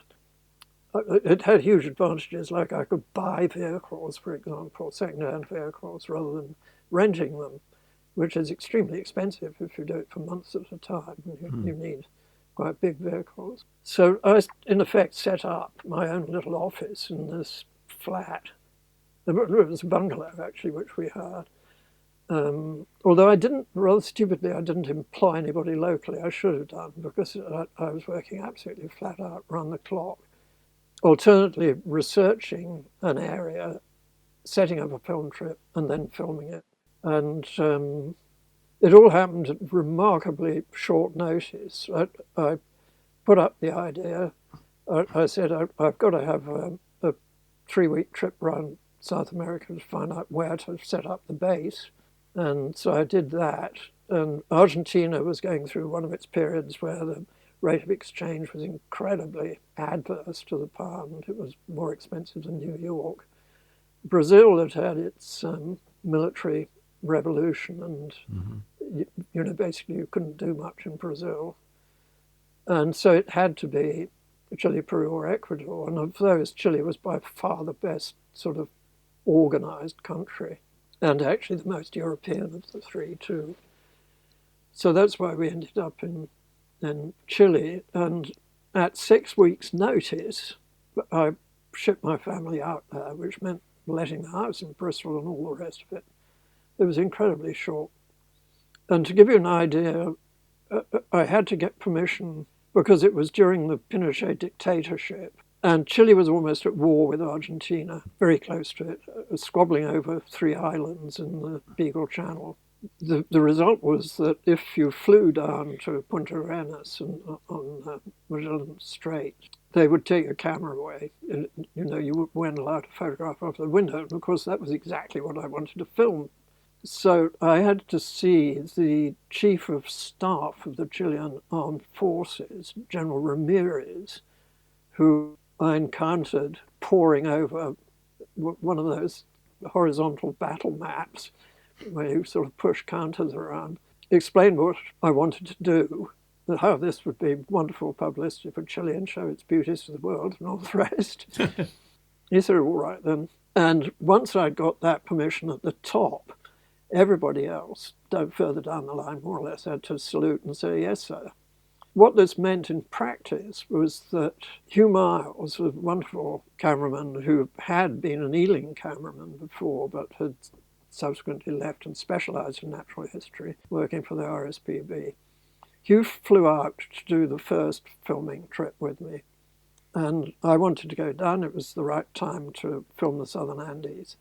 It had huge advantages, like I could buy vehicles, for example, second-hand vehicles, rather than renting them, which is extremely expensive if you do it for months at a time. You need quite big vehicles. So I, in effect, set up my own little office in this flat. It was a bungalow, actually, which we had. Although rather stupidly, I didn't employ anybody locally. I should have done, because I was working absolutely flat out, round the clock. Alternately, researching an area, setting up a film trip, and then filming it. And it all happened at remarkably short notice. I put up the idea. I said, I've got to have a 3-week trip around South America to find out where to set up the base. And so I did that. And Argentina was going through one of its periods where the rate of exchange was incredibly adverse to the pound. It was more expensive than New York. Brazil had had its military revolution, and basically you couldn't do much in Brazil. And so it had to be Chile, Peru, or Ecuador. And of those, Chile was by far the best sort of organized country, and actually the most European of the three too. So that's why we ended up in Chile. And at 6 weeks' notice, I shipped my family out there, which meant letting the house in Bristol and all the rest of it. It was incredibly short. And to give you an idea, I had to get permission because it was during the Pinochet dictatorship. And Chile was almost at war with Argentina, very close to it, squabbling over 3 islands in the Beagle Channel. The result was that if you flew down to Punta Arenas and on Magellan Strait, they would take your camera away. And, you weren't allowed to photograph off the window. And of course, that was exactly what I wanted to film. So I had to see the chief of staff of the Chilean Armed Forces, General Ramirez, who I encountered poring over one of those horizontal battle maps where you sort of push counters around, explained what I wanted to do, and how this would be wonderful publicity for Chile and show its beauties to the world and all the rest. He said, all right then. And once I'd got that permission at the top, everybody else, further down the line, more or less, had to salute and say, yes, sir. What this meant in practice was that Hugh Miles, a wonderful cameraman who had been an Ealing cameraman before, but had subsequently left and specialised in natural history, working for the RSPB. Hugh flew out to do the first filming trip with me, and I wanted to go down. It was the right time to film the Southern Andes.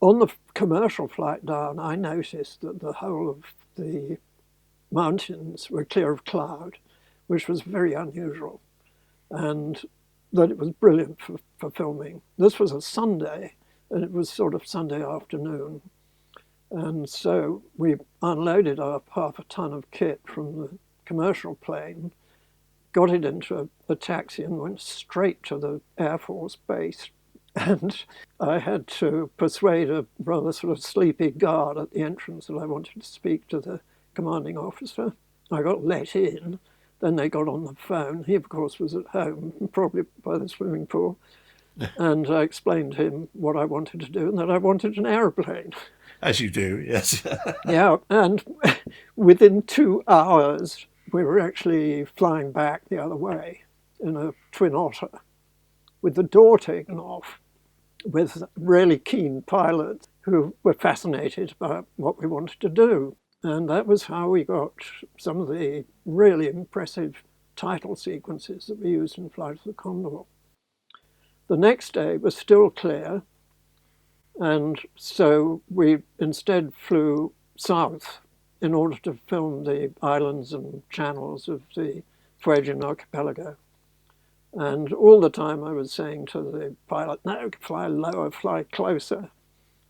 On the commercial flight down, I noticed that the whole of the mountains were clear of cloud, which was very unusual, and that it was brilliant for filming. This was a Sunday, and it was sort of Sunday afternoon. And so we unloaded our half a ton of kit from the commercial plane, got it into a taxi and went straight to the Air Force base. And I had to persuade a rather sort of sleepy guard at the entrance that I wanted to speak to the commanding officer. I got let in. Then they got on the phone. He, of course, was at home, probably by the swimming pool. And I explained to him what I wanted to do and that I wanted an aeroplane. As you do, yes. Yeah, and within 2 hours, we were actually flying back the other way in a Twin Otter with the door taken off, with really keen pilots who were fascinated by what we wanted to do. And that was how we got some of the really impressive title sequences that we used in Flight of the Condor. The next day was still clear, and so we instead flew south in order to film the islands and channels of the Fuegian archipelago. And all the time I was saying to the pilot, no, fly lower, fly closer.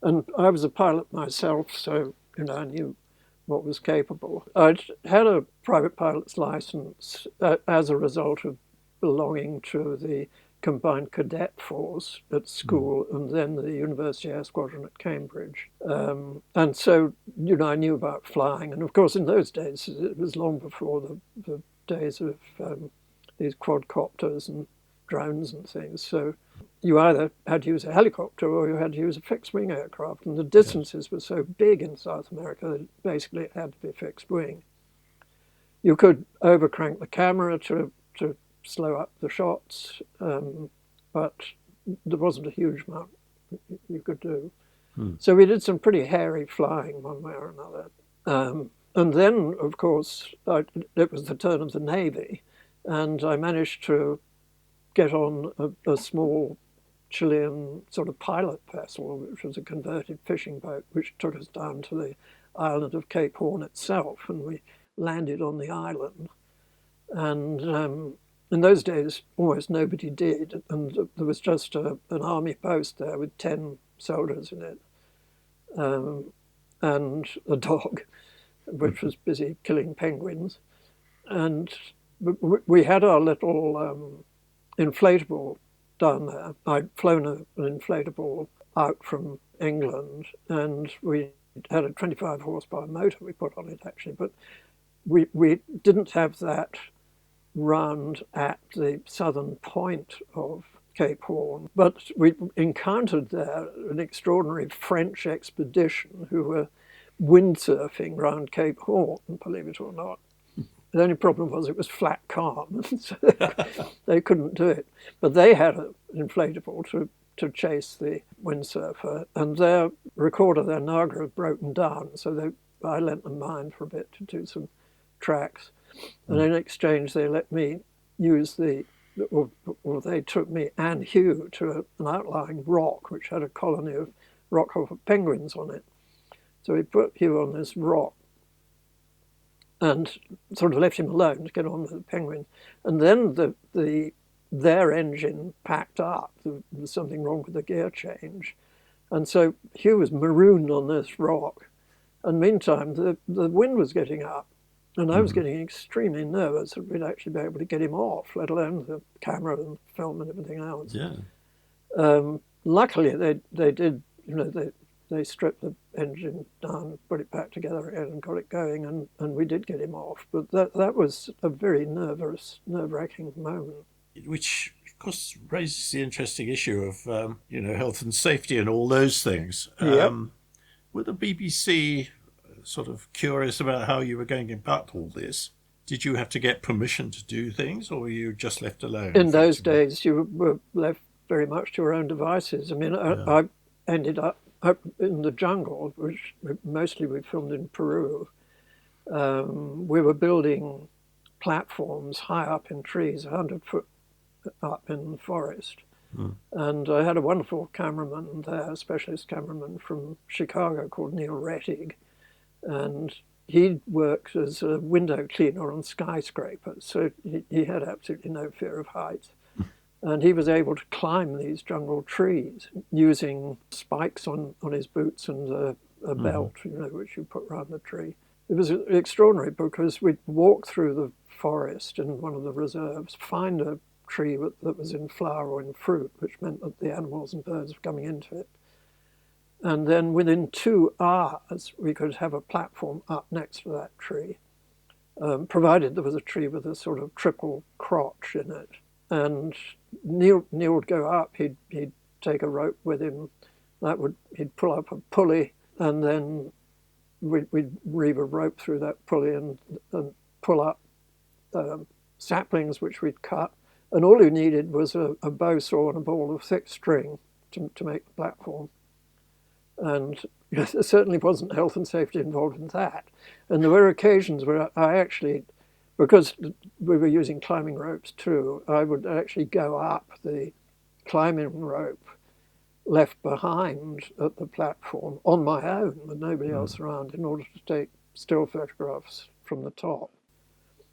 And I was a pilot myself, so I knew what was capable. I'd had a private pilot's license as a result of belonging to the Combined Cadet Force at school and then the University Air Squadron at Cambridge. And so, I knew about flying. And of course, in those days, it was long before the days of these quadcopters and drones and things. So you either had to use a helicopter or you had to use a fixed-wing aircraft. And the distances were so big in South America that basically it had to be fixed-wing. You could overcrank the camera to slow up the shots, but there wasn't a huge amount you could do. So we did some pretty hairy flying one way or another. And then, of course, it was the turn of the Navy, and I managed to get on a small Chilean sort of pilot vessel, which was a converted fishing boat, which took us down to the island of Cape Horn itself, and we landed on the island. And in those days, almost nobody did, and there was just an army post there with 10 soldiers in it, and a dog, which was busy killing penguins. And we had our little inflatable down there. I'd flown an inflatable out from England, and we had a 25 horsepower motor we put on it, actually, but we didn't have that round at the southern point of Cape Horn. But we encountered there an extraordinary French expedition who were windsurfing round Cape Horn, believe it or not. The only problem was it was flat calm, so they couldn't do it. But they had an inflatable to chase the windsurfer, and their recorder, their Nagra, had broken down, so I lent them mine for a bit to do some tracks. And in exchange, they let me use or they took me and Hugh to an outlying rock, which had a colony of rockhopper penguins on it. So we put Hugh on this rock and sort of left him alone to get on with the penguin. And then their engine packed up. There was something wrong with the gear change. And so Hugh was marooned on this rock. And meantime, the wind was getting up. And I was getting extremely nervous that we'd actually be able to get him off, let alone the camera and film and everything else. Yeah. Luckily, they did, they stripped the engine down, put it back together again and got it going, and we did get him off. But that was a very nerve-wracking moment. Which, of course, raises the interesting issue of, health and safety and all those things. Yep. Were the BBC sort of curious about how you were going about all this? Did you have to get permission to do things, or were you just left alone? In those days, you were left very much to your own devices. I mean, I ended up in the jungle, which mostly we filmed in Peru. We were building platforms high up in trees, 100 foot up in the forest. And I had a wonderful cameraman there, a specialist cameraman from Chicago called Neil Rettig. And he worked as a window cleaner on skyscrapers, so he had absolutely no fear of heights. And he was able to climb these jungle trees using spikes on his boots and a belt, which you put around the tree. It was extraordinary because we'd walk through the forest in one of the reserves, find a tree that was in flower or in fruit, which meant that the animals and birds were coming into it. And then within 2 hours, we could have a platform up next to that tree, provided there was a tree with a sort of triple crotch in it. And Neil would go up, he'd take a rope with him, he'd pull up a pulley, and then we'd reeve a rope through that pulley and pull up saplings which we'd cut. And all you needed was a bow saw and a ball of thick string to make the platform. And there certainly wasn't health and safety involved in that. And there were occasions where I actually, because we were using climbing ropes too, I would actually go up the climbing rope left behind at the platform on my own with nobody else around in order to take still photographs from the top.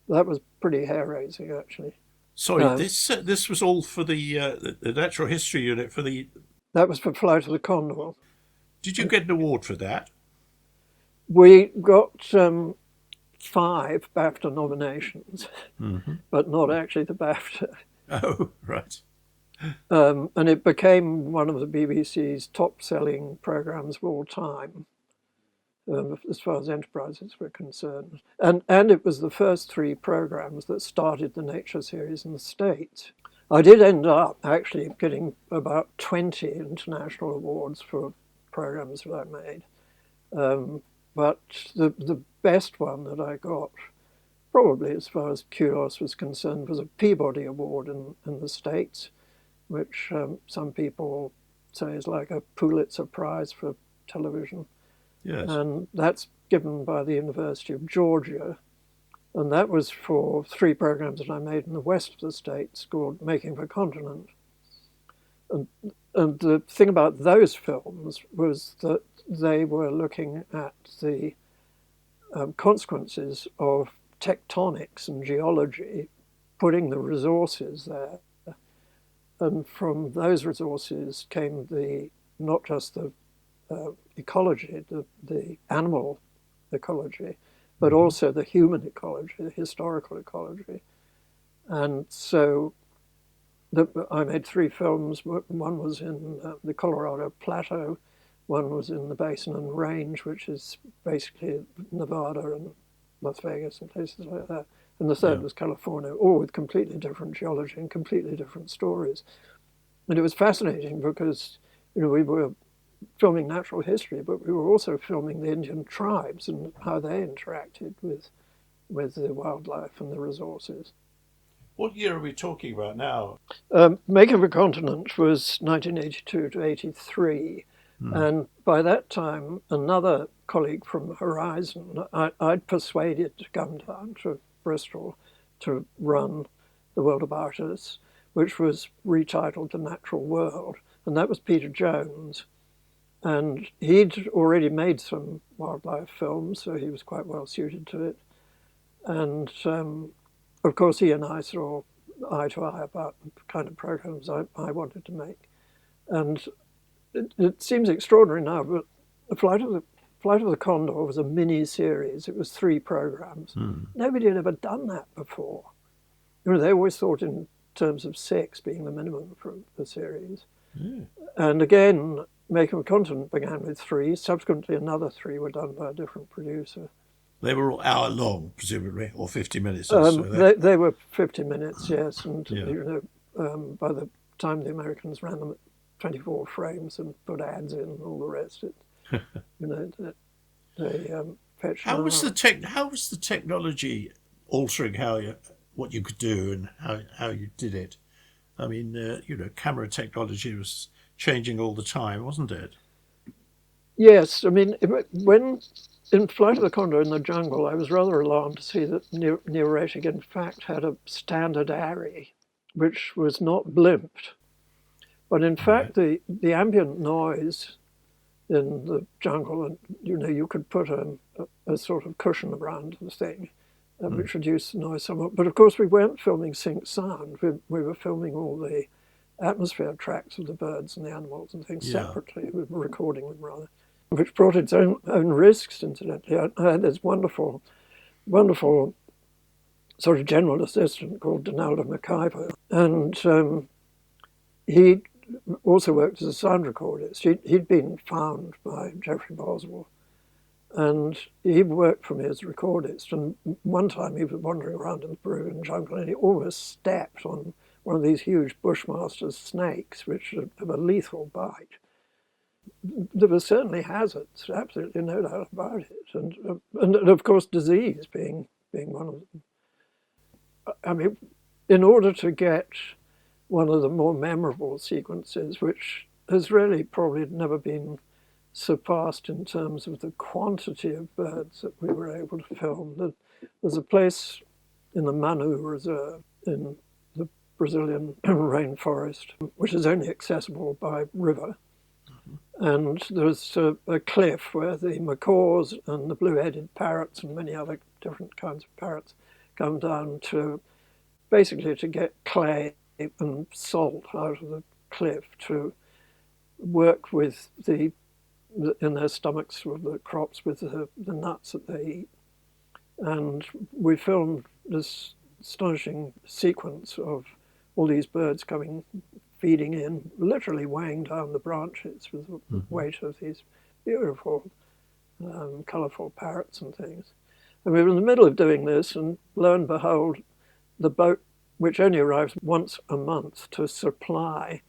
That was pretty hair-raising, actually. Sorry, this was all for the Natural History Unit for the... That was for Flight of the Condor. Did you get an award for that? We got 5 BAFTA nominations, but not actually the BAFTA. Oh, right. And it became one of the BBC's top-selling programs of all time, as far as enterprises were concerned. And it was the first 3 programs that started the Nature series in the States. I did end up actually getting about 20 international awards for programs that I made. But the best one that I got, probably as far as Kudos was concerned, was a Peabody Award in the States, which some people say is like a Pulitzer Prize for television. Yes. And that's given by the University of Georgia. And that was for 3 programs that I made in the west of the States called Making for Continent. And the thing about those films was that they were looking at the consequences of tectonics and geology, putting the resources there. And from those resources came the not just the ecology, the animal ecology, but Mm-hmm. also the human ecology, the historical ecology. And so I made 3 films. One was in the Colorado Plateau, one was in the Basin and Range, which is basically Nevada and Las Vegas and places like that. And the third Yeah. was California, all with completely different geology and completely different stories. And it was fascinating because, we were filming natural history, but we were also filming the Indian tribes and how they interacted with the wildlife and the resources. What year are we talking about now? Making of a Continent was 1982 to 83. Hmm. And by that time, another colleague from Horizon, I'd persuaded to come down to Bristol to run The World of Artists, which was retitled The Natural World. And that was Peter Jones. And he'd already made some wildlife films, so he was quite well suited to it. And of course, he and I saw eye to eye about the kind of programs I wanted to make. And it seems extraordinary now, but the Flight of the Condor was a mini series. It was 3 programs. Hmm. Nobody had ever done that before. They always thought in terms of 6 being the minimum for the series. Yeah. And again, Making of a Continent began with 3. Subsequently, another 3 were done by a different producer. They were all hour long, presumably, or 50 minutes or so. They were 50 minutes, yes, and Yeah. by the time the Americans ran them at 24 frames and put ads in and all the rest, they fetched an hour. How was the technology altering what you could do and how you did it? I mean, camera technology was changing all the time, wasn't it? Yes, I mean, when in Flight of the Condor in the jungle, I was rather alarmed to see that Neil Ratig, in fact, had a standard ARRI, which was not blimped. But in Right. fact, the ambient noise in the jungle, and you could put a sort of cushion around the thing, Mm. which reduced the noise somewhat. But of course, we weren't filming sync sound. We were filming all the atmosphere tracks of the birds and the animals and things Yeah. separately. We were recording them rather, which brought its own risks. Incidentally, I had this wonderful, wonderful sort of general assistant called Donaldo McIver, and he also worked as a sound recordist. He'd been found by Geoffrey Boswell, and he worked for me as a recordist. And one time he was wandering around in the Peruvian jungle and he almost stepped on one of these huge Bushmaster's snakes, which have a lethal bite. There were certainly hazards, absolutely no doubt about it. And of course, disease being one of them. I mean, in order to get one of the more memorable sequences, which has really probably never been surpassed in terms of the quantity of birds that we were able to film. There's a place in the Manu Reserve in the Brazilian rainforest, which is only accessible by river. And there's a cliff where the macaws and the blue-headed parrots and many other different kinds of parrots come down to basically to get clay and salt out of the cliff to work with in their stomachs with the crops with the nuts that they eat. And we filmed this astonishing sequence of all these birds coming, feeding in, literally weighing down the branches with the Mm-hmm. weight of these beautiful, colourful parrots and things. And we were in the middle of doing this, and lo and behold, the boat, which only arrives once a month to supply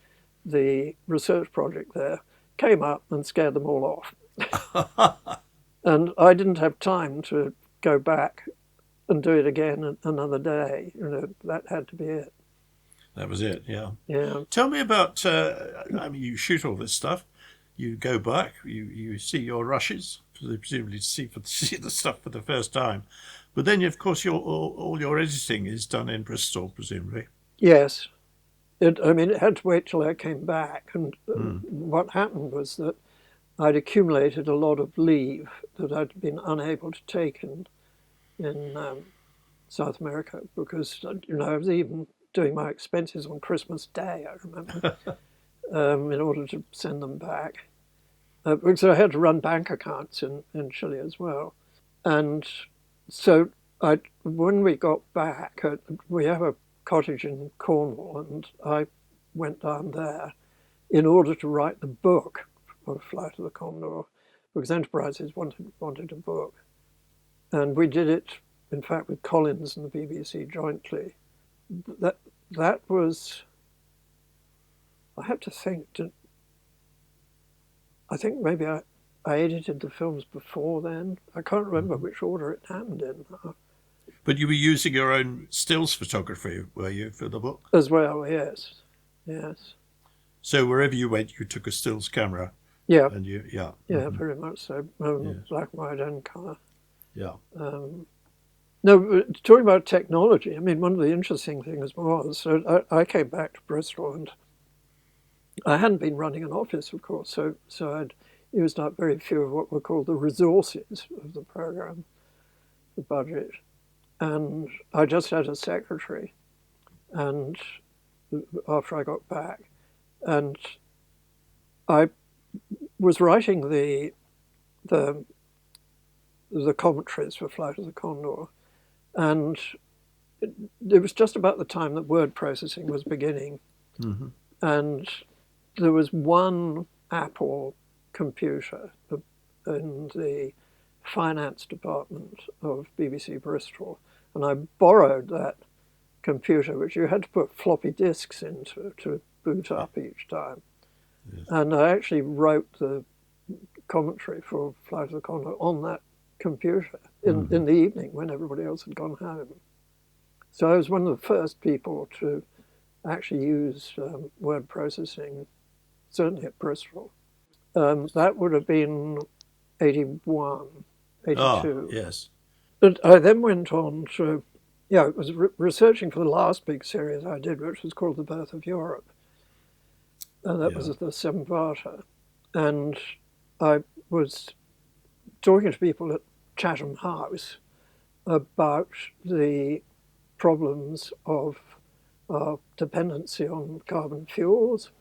the research project there, came up and scared them all off. And I didn't have time to go back and do it again another day. That had to be it. That was it. Yeah. Yeah. Tell me about. I mean, you shoot all this stuff. You go back. You see your rushes, presumably to see the stuff for the first time. But then, of course, all your editing is done in Bristol, presumably. Yes. It had to wait till I came back. And Mm. what happened was that I'd accumulated a lot of leave that I'd been unable to take in South America because I was even doing my expenses on Christmas Day, I remember. in order to send them back. Because I had to run bank accounts in Chile as well. And so when we got back, we have a cottage in Cornwall, and I went down there in order to write the book of Flight of the Condor, because Enterprises wanted a book. And we did it, in fact, with Collins and the BBC jointly. That was, I have to think, I think maybe I edited the films before then. I can't remember which order it happened in But you were using your own stills photography, were you, for the book? as well. Yes, yes, So wherever you went, you took a stills camera, yeah, and you, yeah, yeah, very much so. yes, Black and white and colour. yeah, No, talking about technology, I mean, one of the interesting things was, so I came back to Bristol, and I hadn't been running an office, of course, so I'd used up very few of what were called the resources of the program, the budget, and I just had a secretary. And after I got back, and I was writing the commentaries for Flight of the Condor, and it was just about the time that word processing was beginning, and there was one Apple computer in the finance department of BBC Bristol, and I borrowed that computer, which you had to put floppy disks into to boot up each time. yes. And I actually wrote the commentary for Flight of the Condor on that computer in the evening when everybody else had gone home. So I was one of the first people to actually use word processing, certainly at Bristol. That would have been 81, Ah, 82. yes, But I then went on to, yeah, it was researching for the last big series I did, which was called The Birth of Europe. And that was yeah, the 7-parter. And I was talking to people at Chatham House about the problems of our dependency on carbon fuels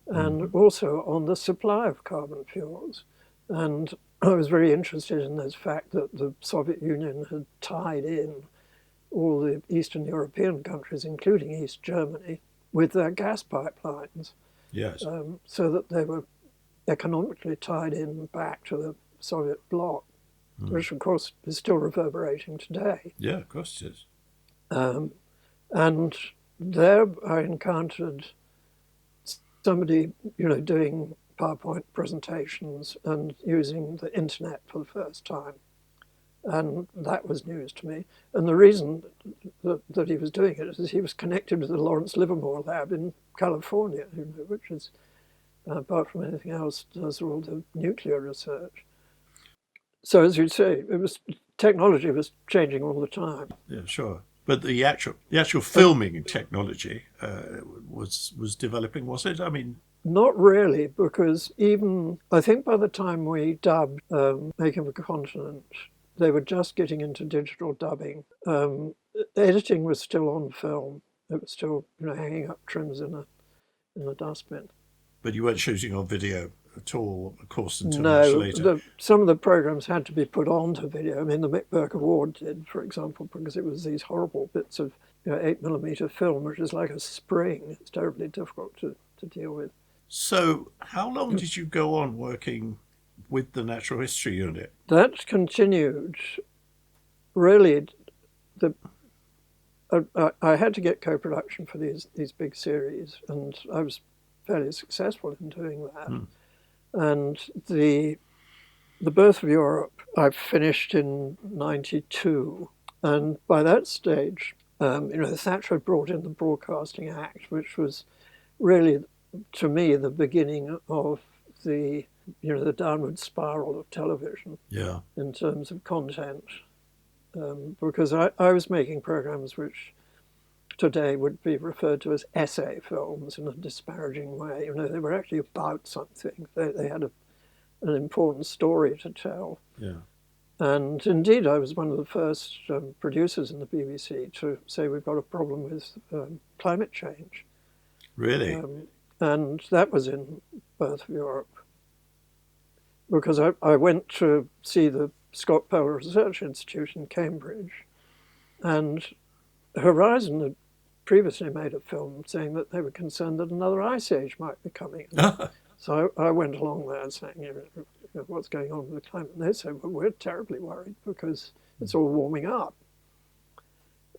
and also on the supply of carbon fuels. And I was very interested in this fact that the Soviet Union had tied in all the Eastern European countries, including East Germany, with their gas pipelines, yes, so that they were economically tied in back to the Soviet bloc, which of course is still reverberating today. yeah, of course it is. And there I encountered somebody, doing PowerPoint presentations and using the internet for the first time. And that was news to me. And the reason that he was doing it is he was connected with the Lawrence Livermore lab in California, which is, apart from anything else, does all the nuclear research. So as you say, technology was changing all the time. Yeah, sure. But the actual filming technology was developing, was it? I mean, Not really, because even I think by the time we dubbed Making of a Continent, they were just getting into digital dubbing. Editing was still on film. It was still, hanging up trims in a dustbin. but you weren't shooting on video at all, of course, until much No, later. some of the programs had to be put onto video. I mean, the Mick Burke Award did, for example, because it was these horrible bits of 8mm film, which is like a spring. It's terribly difficult to deal with. So, how long did you go on working with the Natural History Unit? That continued. Really, I had to get co-production for these big series, and I was fairly successful in doing that. And the Birth of Europe I finished in '92, and by that stage, Thatcher had brought in the Broadcasting Act, which was really, to me, the beginning of the downward spiral of television Yeah, in terms of content. Because I was making programs which today would be referred to as essay films in a disparaging way. They were actually about something. They had an important story to tell. yeah. And indeed, I was one of the first producers in the BBC to say we've got a problem with climate change. Really? And that was in Birth of Europe, because I went to see the Scott Pell Research Institute in Cambridge, and Horizon had previously made a film saying that they were concerned that another ice age might be coming. So I went along there saying, what's going on with the climate? And they said, well, we're terribly worried because it's all warming up.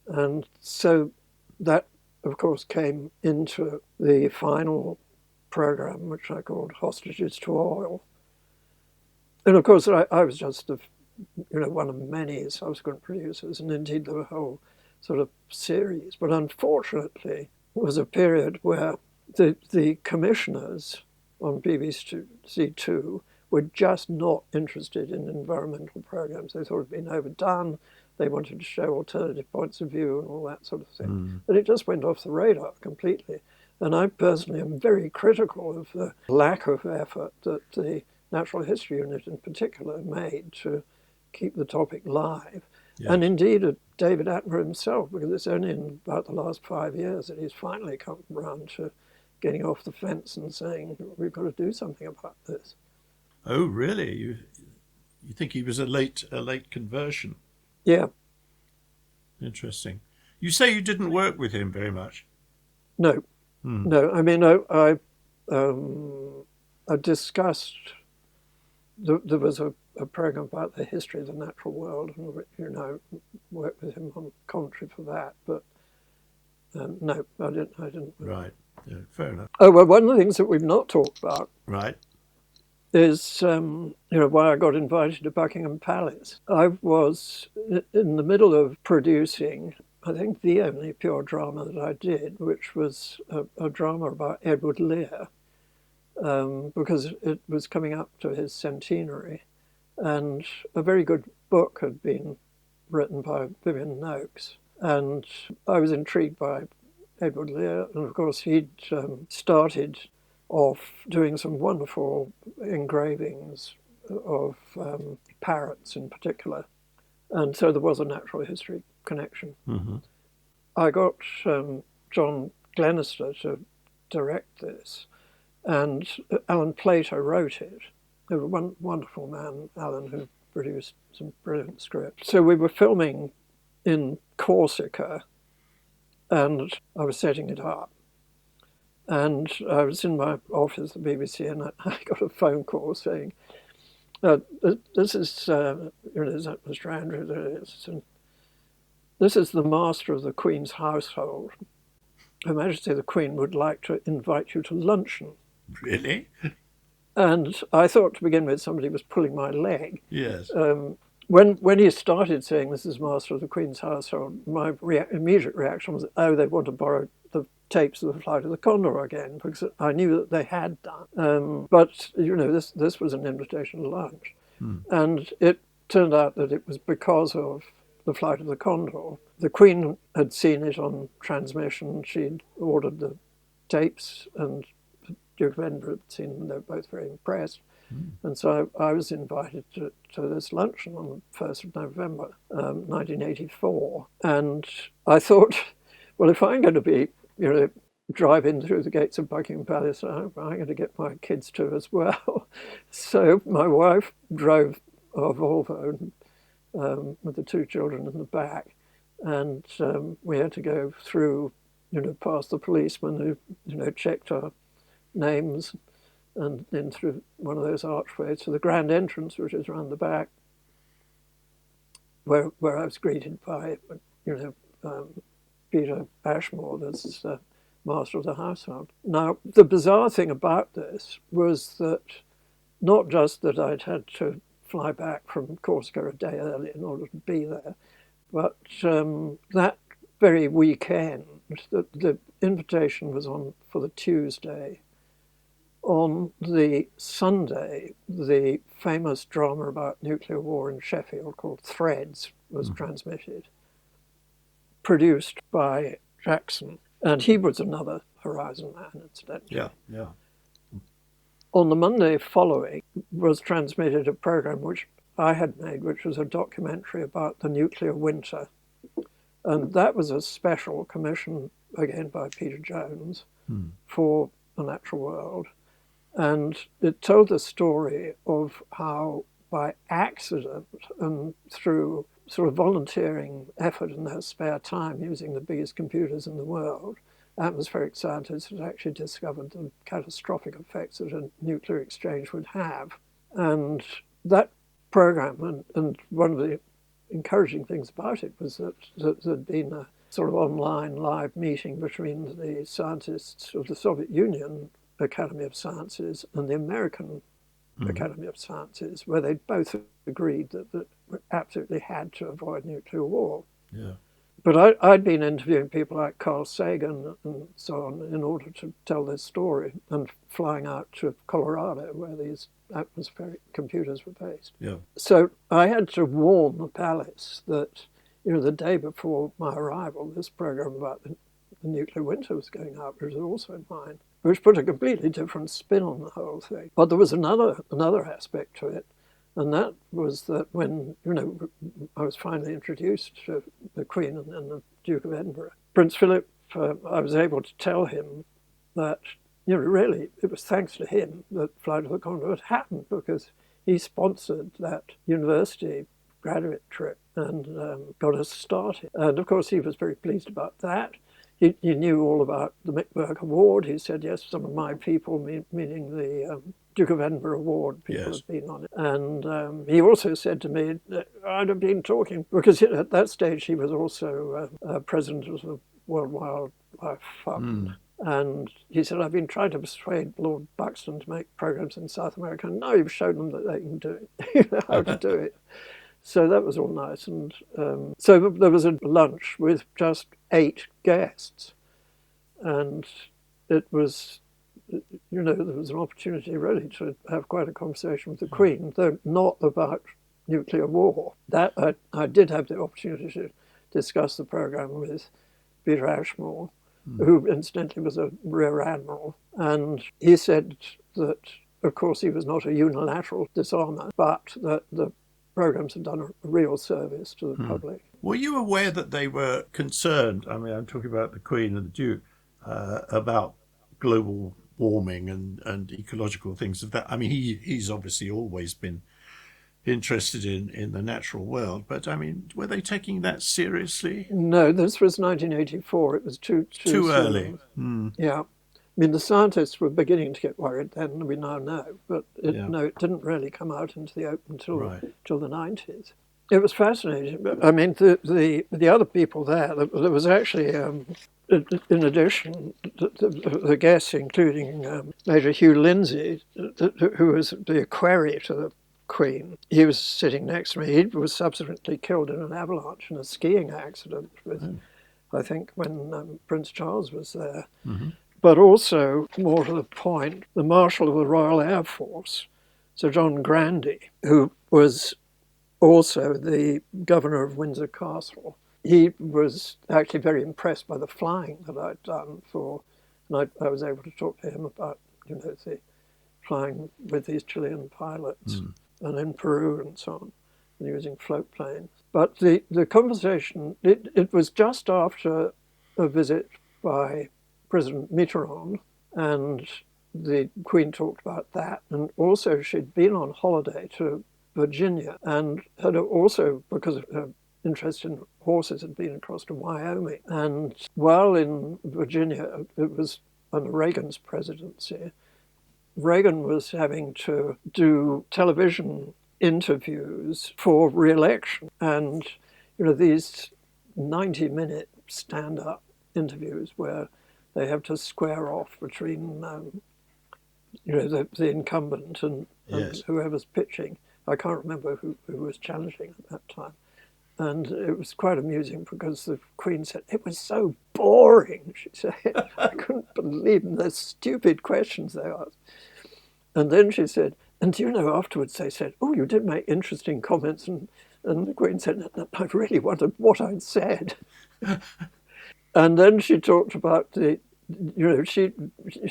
And so that, of course, came into the final program, which I called Hostages to Oil. And of course, I was just one of many subsequent producers, and indeed there were a whole sort of series. But unfortunately, it was a period where the commissioners on BBC Two were just not interested in environmental programs. They thought it had been overdone. They wanted to show alternative points of view and all that sort of thing. But it just went off the radar completely. And I personally am very critical of the lack of effort that the Natural History Unit in particular made to keep the topic live. Yes. And indeed David Attenborough himself, because it's only in about the last 5 years that he's finally come around to getting off the fence and saying, we've got to do something about this. Oh, really? You think he was a late conversion? Yeah. Interesting. You say you didn't work with him very much? No. No. I mean, I discussed, there was a program about the history of the natural world, and worked with him on commentary for that. But no, I didn't. Right. Yeah, fair enough. Oh, well, one of the things that we've not talked about, right, is why I got invited to Buckingham Palace. I was in the middle of producing, I think, the only pure drama that I did, which was a drama about Edward Lear, because it was coming up to his centenary, and a very good book had been written by Vivian Noakes, and I was intrigued by Edward Lear, and of course he'd started off doing some wonderful engravings of parrots in particular, and so there was a natural history connection. I got John Glenister to direct this, and Alan Plater wrote it. He was one wonderful man, Alan, who produced some brilliant scripts. So we were filming in Corsica, and I was setting it up. And I was in my office at the BBC, and I got a phone call saying, this is Mr. Andrew, this is the master of the Queen's household. Her Majesty the Queen would like to invite you to luncheon. Really? And I thought to begin with somebody was pulling my leg. Yes. When he started saying this is master of the Queen's household, my immediate reaction was, oh, they want to borrow the tapes of the flight of the Condor again, because I knew that they had done. But this was an invitation to lunch, and it turned out that it was because of the flight of the Condor. The Queen had seen it on transmission. She'd ordered the tapes, and the Duke of Edinburgh had seen them. They were both very impressed. And so I was invited to this luncheon on the 1st of November, 1984. And I thought, well, if I'm going to be, driving through the gates of Buckingham Palace, I'm going to get my kids to as well. So my wife drove a Volvo with the two children in the back. And we had to go through, past the policeman who, checked our names, and then through one of those archways to the grand entrance, which is around the back, where I was greeted by, Peter Ashmore, that's master of the household. Now, the bizarre thing about this was that not just that I'd had to fly back from Corsica a day early in order to be there, but that very weekend, the invitation was on for the Tuesday. On the Sunday, the famous drama about nuclear war in Sheffield called Threads was transmitted, produced by Jackson. And he was another Horizon man, incidentally. Yeah. On the Monday following was transmitted a program which I had made, which was a documentary about the nuclear winter. And that was a special commission, again by Peter Jones, for the natural world. And it told the story of how, by accident and through sort of volunteering effort in their spare time using the biggest computers in the world, atmospheric scientists had actually discovered the catastrophic effects that a nuclear exchange would have. And that program, and one of the encouraging things about it was that there'd been a sort of online live meeting between the scientists of the Soviet Union Academy of Sciences and the American Academy of Sciences, where they both agreed that we absolutely had to avoid nuclear war. Yeah. But I'd been interviewing people like Carl Sagan and so on in order to tell this story, and flying out to Colorado where these atmospheric computers were based. Yeah. So I had to warn the palace that, the day before my arrival, this program about the nuclear winter was going out, which was also mine, which put a completely different spin on the whole thing. But there was another aspect to it, and that was that when, I was finally introduced to the Queen and then the Duke of Edinburgh, Prince Philip, I was able to tell him that, really, it was thanks to him that Flight of the Condor had happened, because he sponsored that university graduate trip and got us started. And of course, he was very pleased about that. He knew all about the Mickberg Award. He said, yes, some of my people, meaning the Duke of Edinburgh Award, people have been on it. And he also said to me that I'd have been talking, because at that stage he was also president of the World Wildlife Fund. And he said, I've been trying to persuade Lord Buxton to make programs in South America. And now you've shown them that they can do it, how to do it. So that was all nice. And so there was a lunch with just 8 guests. And it was, there was an opportunity really to have quite a conversation with the Queen, though not about nuclear war. That I did have the opportunity to discuss the program with Peter Ashmore, who incidentally was a Rear Admiral. And he said that, of course, he was not a unilateral disarmer, but that the programs have done a real service to the public. Were you aware that they were concerned, I mean, I'm talking about the Queen and the Duke, about global warming and ecological things of that? I mean, he's obviously always been interested in the natural world, but I mean, were they taking that seriously? No, this was 1984. It was too early. Yeah. I mean, the scientists were beginning to get worried then, we now know, but it didn't really come out into the open until the 90s. It was fascinating. But I mean, the other people there was actually, in addition, the guests, including Major Hugh Lindsay, who was the equerry to the Queen. He was sitting next to me. He was subsequently killed in an avalanche in a skiing accident with, I think, when Prince Charles was there. But also, more to the point, the Marshal of the Royal Air Force, Sir John Grandy, who was also the governor of Windsor Castle. He was actually very impressed by the flying that I'd done and I was able to talk to him about, the flying with these Chilean pilots and in Peru and so on, and using float planes. But the conversation, it was just after a visit by President Mitterrand, and the Queen talked about that. And also she'd been on holiday to Virginia and had also, because of her interest in horses, had been across to Wyoming. And while in Virginia, it was under Reagan's presidency, Reagan was having to do television interviews for re-election. And, these 90-minute stand-up interviews where they have to square off between, the incumbent and whoever's pitching. I can't remember who was challenging at that time. And it was quite amusing because the Queen said, it was so boring, she said. I couldn't believe the stupid questions they asked. And then she said, and afterwards they said, oh, you did make interesting comments. And the Queen said, I really wondered what I'd said. And then she talked about she's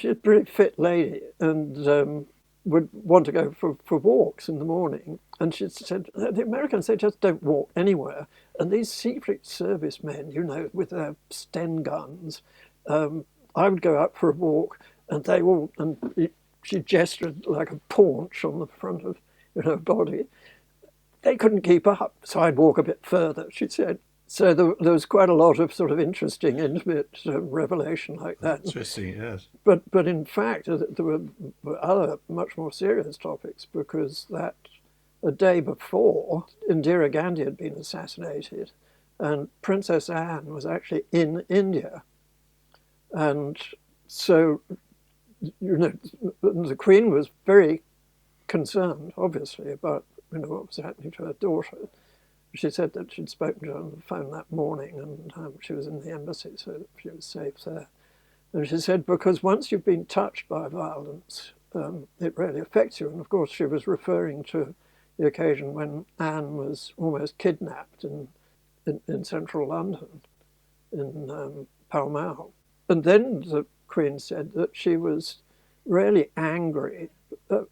a pretty fit lady and would want to go for walks in the morning. And she said, the Americans, they just don't walk anywhere. And these Secret Service men, with their Sten guns, I would go out for a walk and they all, she gestured like a paunch on the front of her body. They couldn't keep up, so I'd walk a bit further, she said. So there was quite a lot of sort of interesting, intimate revelation like that. Interesting, yes. But in fact, there were other much more serious topics, because that a day before, Indira Gandhi had been assassinated, and Princess Anne was actually in India. And so, the Queen was very concerned, obviously, about what was happening to her daughter. She said that she'd spoken to her on the phone that morning, and she was in the embassy, so that she was safe there. And she said, because once you've been touched by violence, it really affects you. And of course, she was referring to the occasion when Anne was almost kidnapped in central London, in Pall Mall. And then the Queen said that she was really angry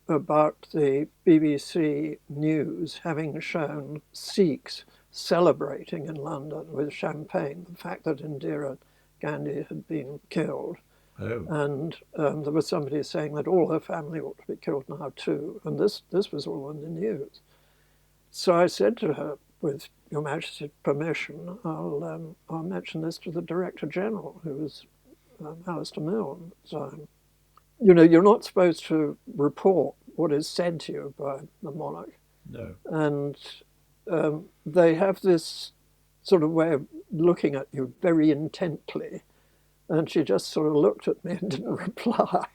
about the BBC News having shown Sikhs celebrating in London with champagne the fact that Indira Gandhi had been killed. Oh. And there was somebody saying that all her family ought to be killed now too. And this was all in the news. So I said to her, with Your Majesty's permission, I'll mention this to the Director General, who was Alistair Milne at the time. You're not supposed to report what is said to you by the monarch. No. And they have this sort of way of looking at you very intently. And she just sort of looked at me and didn't reply.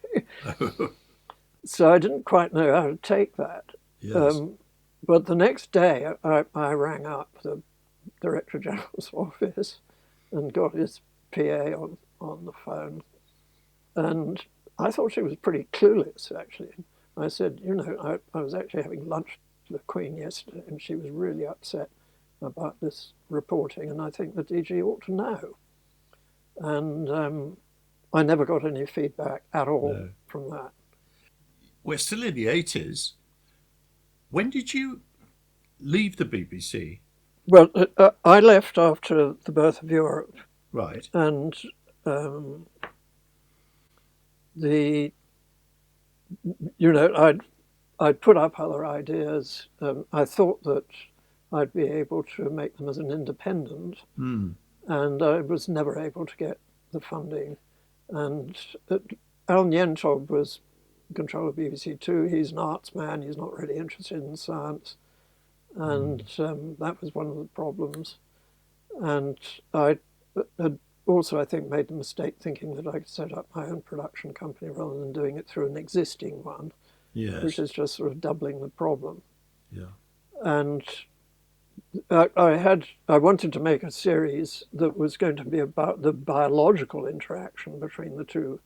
So I didn't quite know how to take that. Yes. But the next day, I rang up the Director General's office and got his PA on the phone. And I thought she was pretty clueless, actually. I said, I was actually having lunch with the Queen yesterday, and she was really upset about this reporting, and I think the DG ought to know. And I never got any feedback at all from that. We're still in the 80s. When did you leave the BBC? Well, I left after the birth of Europe. Right. And I'd put up other ideas. I thought that I'd be able to make them as an independent, and I was never able to get the funding. And Al Nientob was in control of BBC Two. He's an arts man. He's not really interested in science, and that was one of the problems. And I had also, I think, made the mistake thinking that I could set up my own production company rather than doing it through an existing one, which is just sort of doubling the problem. Yeah. And I wanted to make a series that was going to be about the biological interaction between the two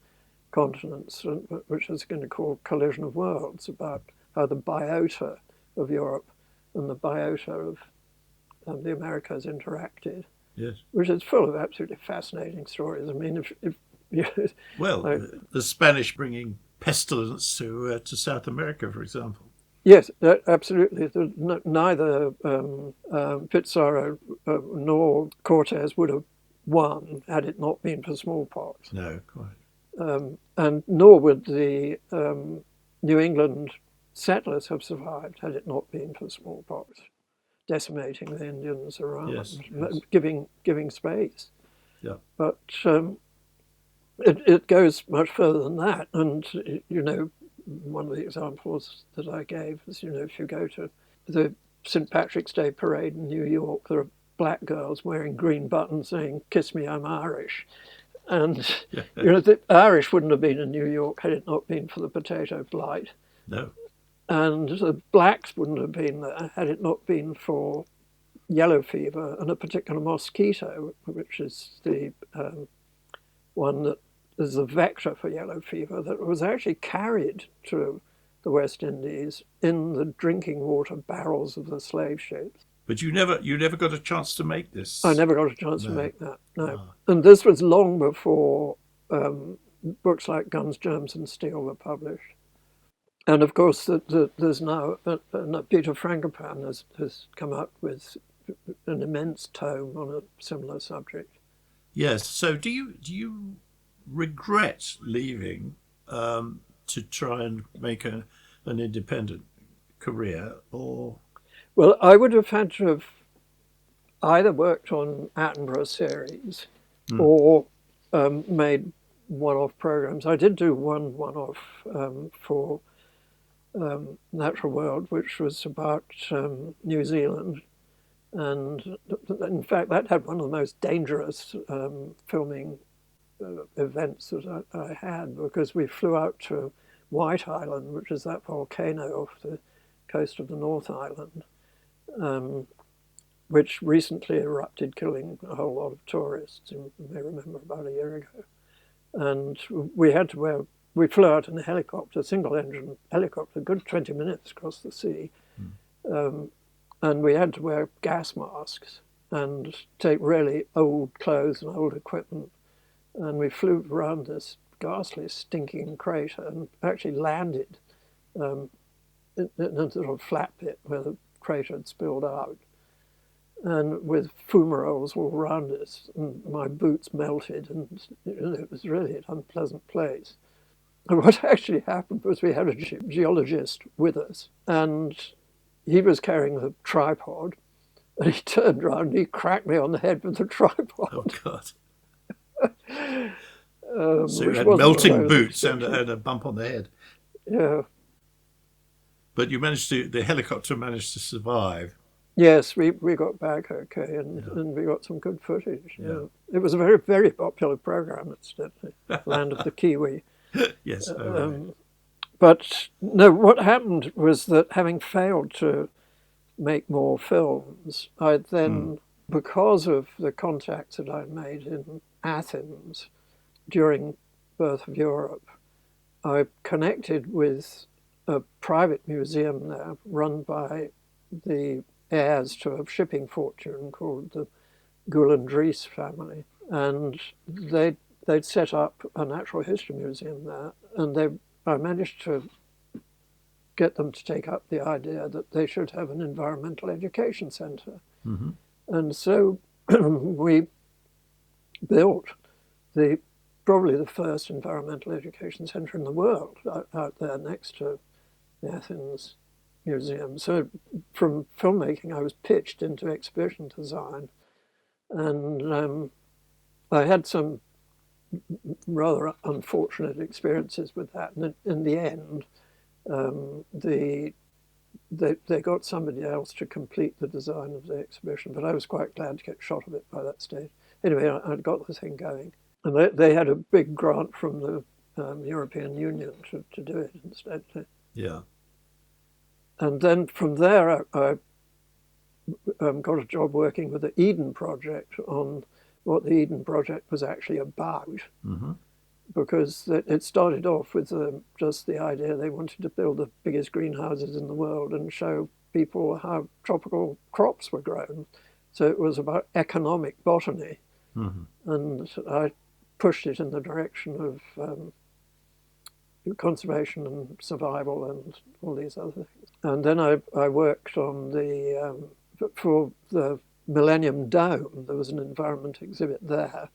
continents, which is going to call Collision of Worlds, about how the biota of Europe and the biota of the Americas interacted. Yes. Which is full of absolutely fascinating stories. I mean, the Spanish bringing pestilence to South America, for example. Yes, absolutely. Neither Pizarro nor Cortes would have won had it not been for smallpox. No, quite. And nor would the New England settlers have survived had it not been for smallpox, decimating the Indians around, giving space. Yeah. But it goes much further than that. And, one of the examples that I gave is, if you go to the St. Patrick's Day parade in New York, there are black girls wearing green buttons saying, "Kiss me, I'm Irish." And, the Irish wouldn't have been in New York had it not been for the potato blight. No. And the blacks wouldn't have been there had it not been for yellow fever and a particular mosquito, which is the one that is the vector for yellow fever, that was actually carried to the West Indies in the drinking water barrels of the slave ships. But you never got a chance to make this. I never got a chance to make that, no. And this was long before books like Guns, Germs and Steel were published. And of course, there's now, Peter Frankopan has come up with an immense tome on a similar subject. Yes. So do you regret leaving to try and make an independent career, or? Well, I would have had to have either worked on Attenborough series or made one-off programs. I did do one-off for Natural World, which was about New Zealand. And in fact, that had one of the most dangerous filming events that I had, because we flew out to White Island, which is that volcano off the coast of the North Island, which recently erupted, killing a whole lot of tourists. You may remember about a year ago. And we flew out in a helicopter, single-engine helicopter, a good 20 minutes across the sea. And we had to wear gas masks and take really old clothes and old equipment. And we flew around this ghastly, stinking crater and actually landed in a sort of flat pit where the crater had spilled out. And with fumaroles all around us, and my boots melted, and it was really an unpleasant place. And what actually happened was we had a geologist with us, and he was carrying the tripod, and he turned around and he cracked me on the head with the tripod. Oh, God. So you which had wasn't what I melting was boots and expecting. a bump on the head. Yeah. But the helicopter managed to survive. Yes, we got back okay, and we got some good footage. Yeah. It was a very, very popular program, incidentally, Land of the Kiwi. Yes. Right. But no, what happened was that, having failed to make more films, I then, because of the contacts that I made in Athens during Birth of Europe, I connected with a private museum there run by the heirs to a shipping fortune called the Goulandris family. And they'd set up a natural history museum there, and I managed to get them to take up the idea that they should have an environmental education centre. And so we built probably the first environmental education centre in the world out there next to the Athens Museum. So from filmmaking, I was pitched into exhibition design, and I had some rather unfortunate experiences with that. And in the end, they got somebody else to complete the design of the exhibition, but I was quite glad to get shot of it by that stage. Anyway, I'd got the thing going. And they had a big grant from the European Union to do it instead. Yeah. And then from there, I got a job working with the Eden Project on what the Eden Project was actually about. Because it started off with just the idea they wanted to build the biggest greenhouses in the world and show people how tropical crops were grown. So it was about economic botany. And I pushed it in the direction of conservation and survival and all these other things. And then I worked on for the Millennium Dome. There was an environment exhibit there.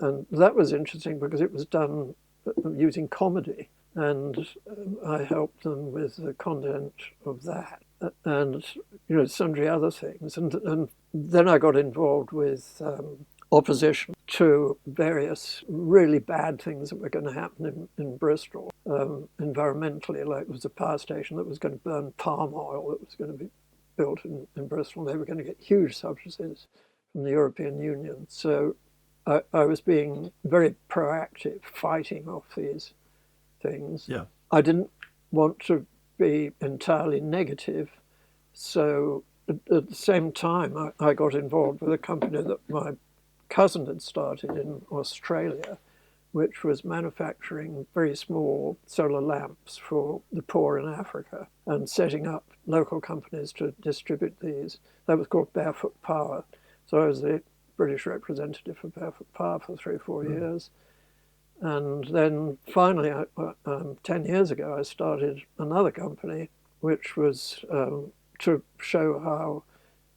And that was interesting because it was done using comedy. And I helped them with the content of that and, sundry other things. And then I got involved with opposition to various really bad things that were going to happen in Bristol environmentally. Like, there was a power station that was going to burn palm oil that was going to be built in Bristol. They were going to get huge subsidies from the European Union. So I was being very proactive, fighting off these things. Yeah. I didn't want to be entirely negative. So at the same time, I got involved with a company that my cousin had started in Australia, which was manufacturing very small solar lamps for the poor in Africa and setting up local companies to distribute these. That was called Barefoot Power. So I was the British representative for Barefoot Power for 3 or 4 years. And then finally, 10 years ago, I started another company, which was to show how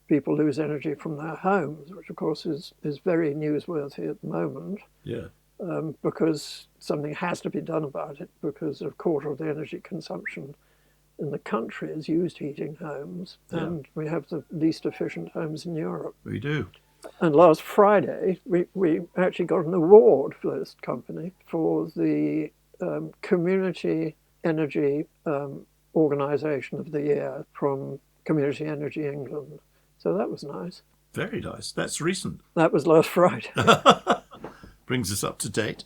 people lose energy from their homes, which of course is very newsworthy at the moment. Yeah. because something has to be done about it, because a quarter of the energy consumption in the country is used heating homes, and we have the least efficient homes in Europe. We do. And last Friday, we actually got an award for this company for the Community Energy Organisation of the Year from Community Energy England. So that was nice. Very nice. That's recent. That was last Friday. Brings us up to date.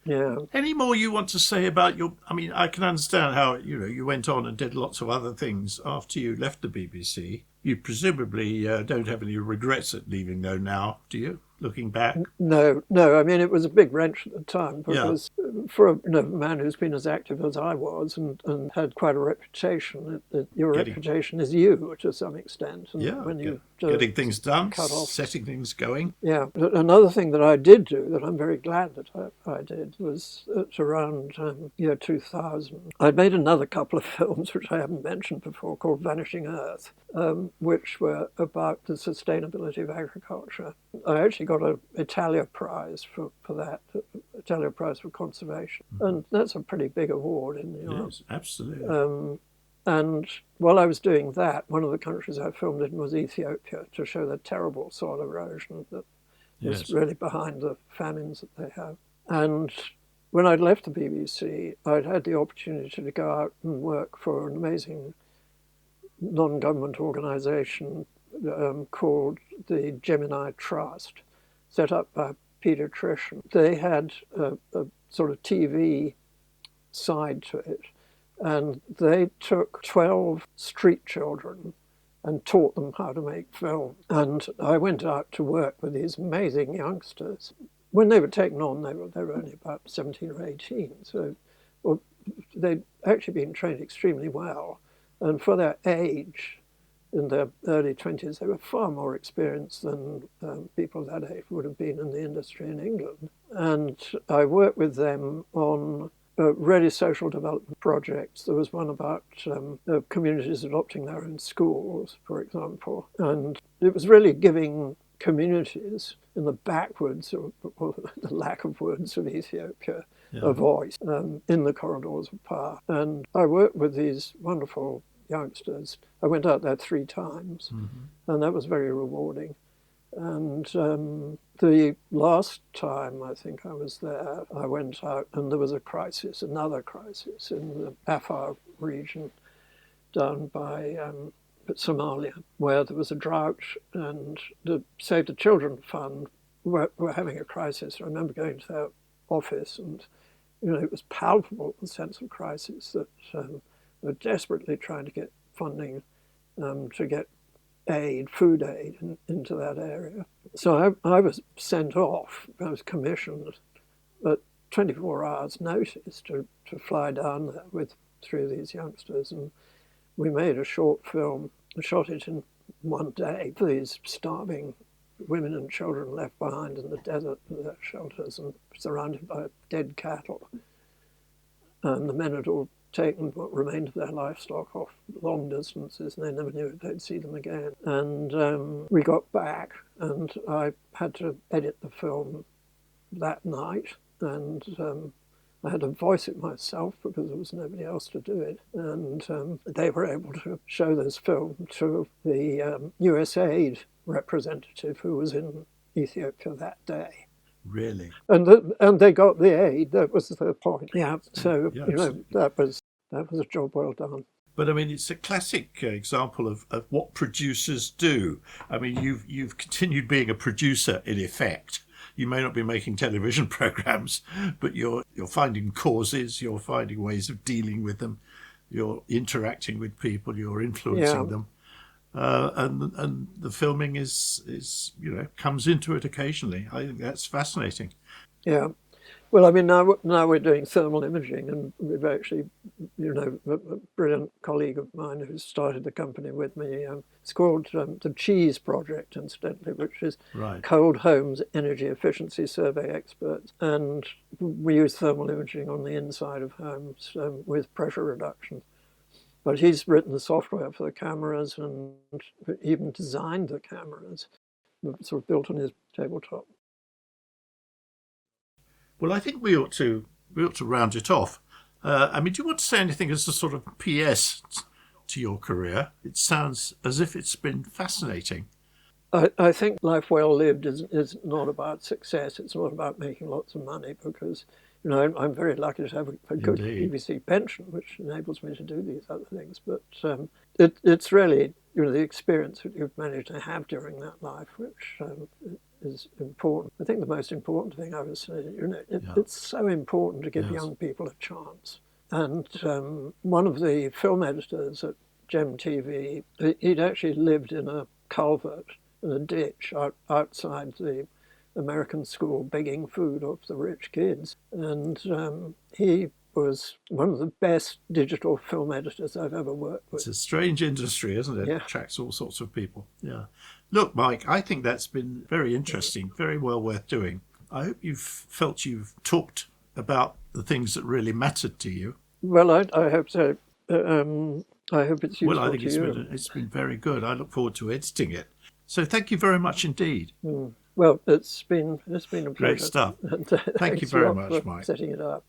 Yeah. Any more you want to say about your... I mean, I can understand how, you went on and did lots of other things after you left the BBC. You presumably don't have any regrets at leaving, though, now, do you? Looking back? No. I mean, it was a big wrench at the time because for a man who's been as active as I was and had quite a reputation, your reputation is you to some extent. And when you getting things done, cut off, setting things going. Yeah. But another thing that I did do that I'm very glad that I did was at around year 2000. I'd made another couple of films, which I haven't mentioned before, called Vanishing Earth, which were about the sustainability of agriculture. I actually got an Italia Prize for that, Italia Prize for Conservation. And that's a pretty big award in Europe. Yes, absolutely. And while I was doing that, one of the countries I filmed in was Ethiopia, to show the terrible soil erosion that is really behind the famines that they have. And when I'd left the BBC, I'd had the opportunity to go out and work for an amazing non-government organisation called the Gemini Trust, set up by a paediatrician. They had a sort of TV side to it, and they took 12 street children and taught them how to make film. And I went out to work with these amazing youngsters. When they were taken on, they were only about 17 or 18, so they'd actually been trained extremely well. And for their age, in their early 20s, they were far more experienced than people that age would have been in the industry in England. And I worked with them on really social development projects. There was one about communities adopting their own schools, for example. And it was really giving communities in the backwoods, or the lack of woods of Ethiopia, a voice in the corridors of power. And I worked with these wonderful youngsters. I went out there 3 times, and that was very rewarding. And the last time I think I was there, I went out and there was another crisis in the Afar region down by Somalia, where there was a drought, and the Save the Children Fund were having a crisis. I remember going to their office, and it was palpable, the sense of crisis, that they were desperately trying to get funding to get food aid into that area. So I was sent off. I was commissioned at 24 hours notice to fly down there with 3 of these youngsters, and we made a short film. I shot it in one day. These starving women and children left behind in the desert with their shelters and surrounded by dead cattle. And the men had all taken what remained of their livestock off long distances, and they never knew if they'd see them again. And we got back, and I had to edit the film that night, and I had to voice it myself because there was nobody else to do it. And they were able to show this film to the USAID representative who was in Ethiopia that day. Really? And they got the aid. That was the point. Yeah. So absolutely. that was a job well done. But I mean, it's a classic example of what producers do. I mean, you've continued being a producer in effect. You may not be making television programs, but you're finding causes, you're finding ways of dealing with them, you're interacting with people, you're influencing them. And the filming is comes into it occasionally. I think that's fascinating. Yeah. Well, I mean, now we're doing thermal imaging, and we've actually, a brilliant colleague of mine who started the company with me. It's called the Cheese Project, incidentally, which is Cold Homes Energy Efficiency Survey Experts. And we use thermal imaging on the inside of homes with pressure reduction. But he's written the software for the cameras and even designed the cameras, sort of built on his tabletop. Well, I think we ought to round it off. I mean, do you want to say anything as a sort of PS to your career? It sounds as if it's been fascinating. I think life well lived is not about success. It's not about making lots of money because, I'm very lucky to have a good Indeed. BBC pension, which enables me to do these other things. But it's really, the experience that you've managed to have during that life, which is important. I think the most important thing I would say, Yeah. it's so important to give Yes. young people a chance. And one of the film editors at Gem TV, he'd actually lived in a culvert in a ditch outside the American school, begging food off the rich kids. And he was one of the best digital film editors I've ever worked with. It's a strange industry, isn't it? Yeah. It attracts all sorts of people. Yeah. Look, Mike, I think that's been very interesting, very well worth doing. I hope you've felt you've talked about the things that really mattered to you. Well, I hope so. I hope it's useful Well, I think to you. it's been very good. I look forward to editing it. So thank you very much indeed. Well, it's been a pleasure. Great stuff. And, Thank you thanks a very lot much, for Mike. setting it up.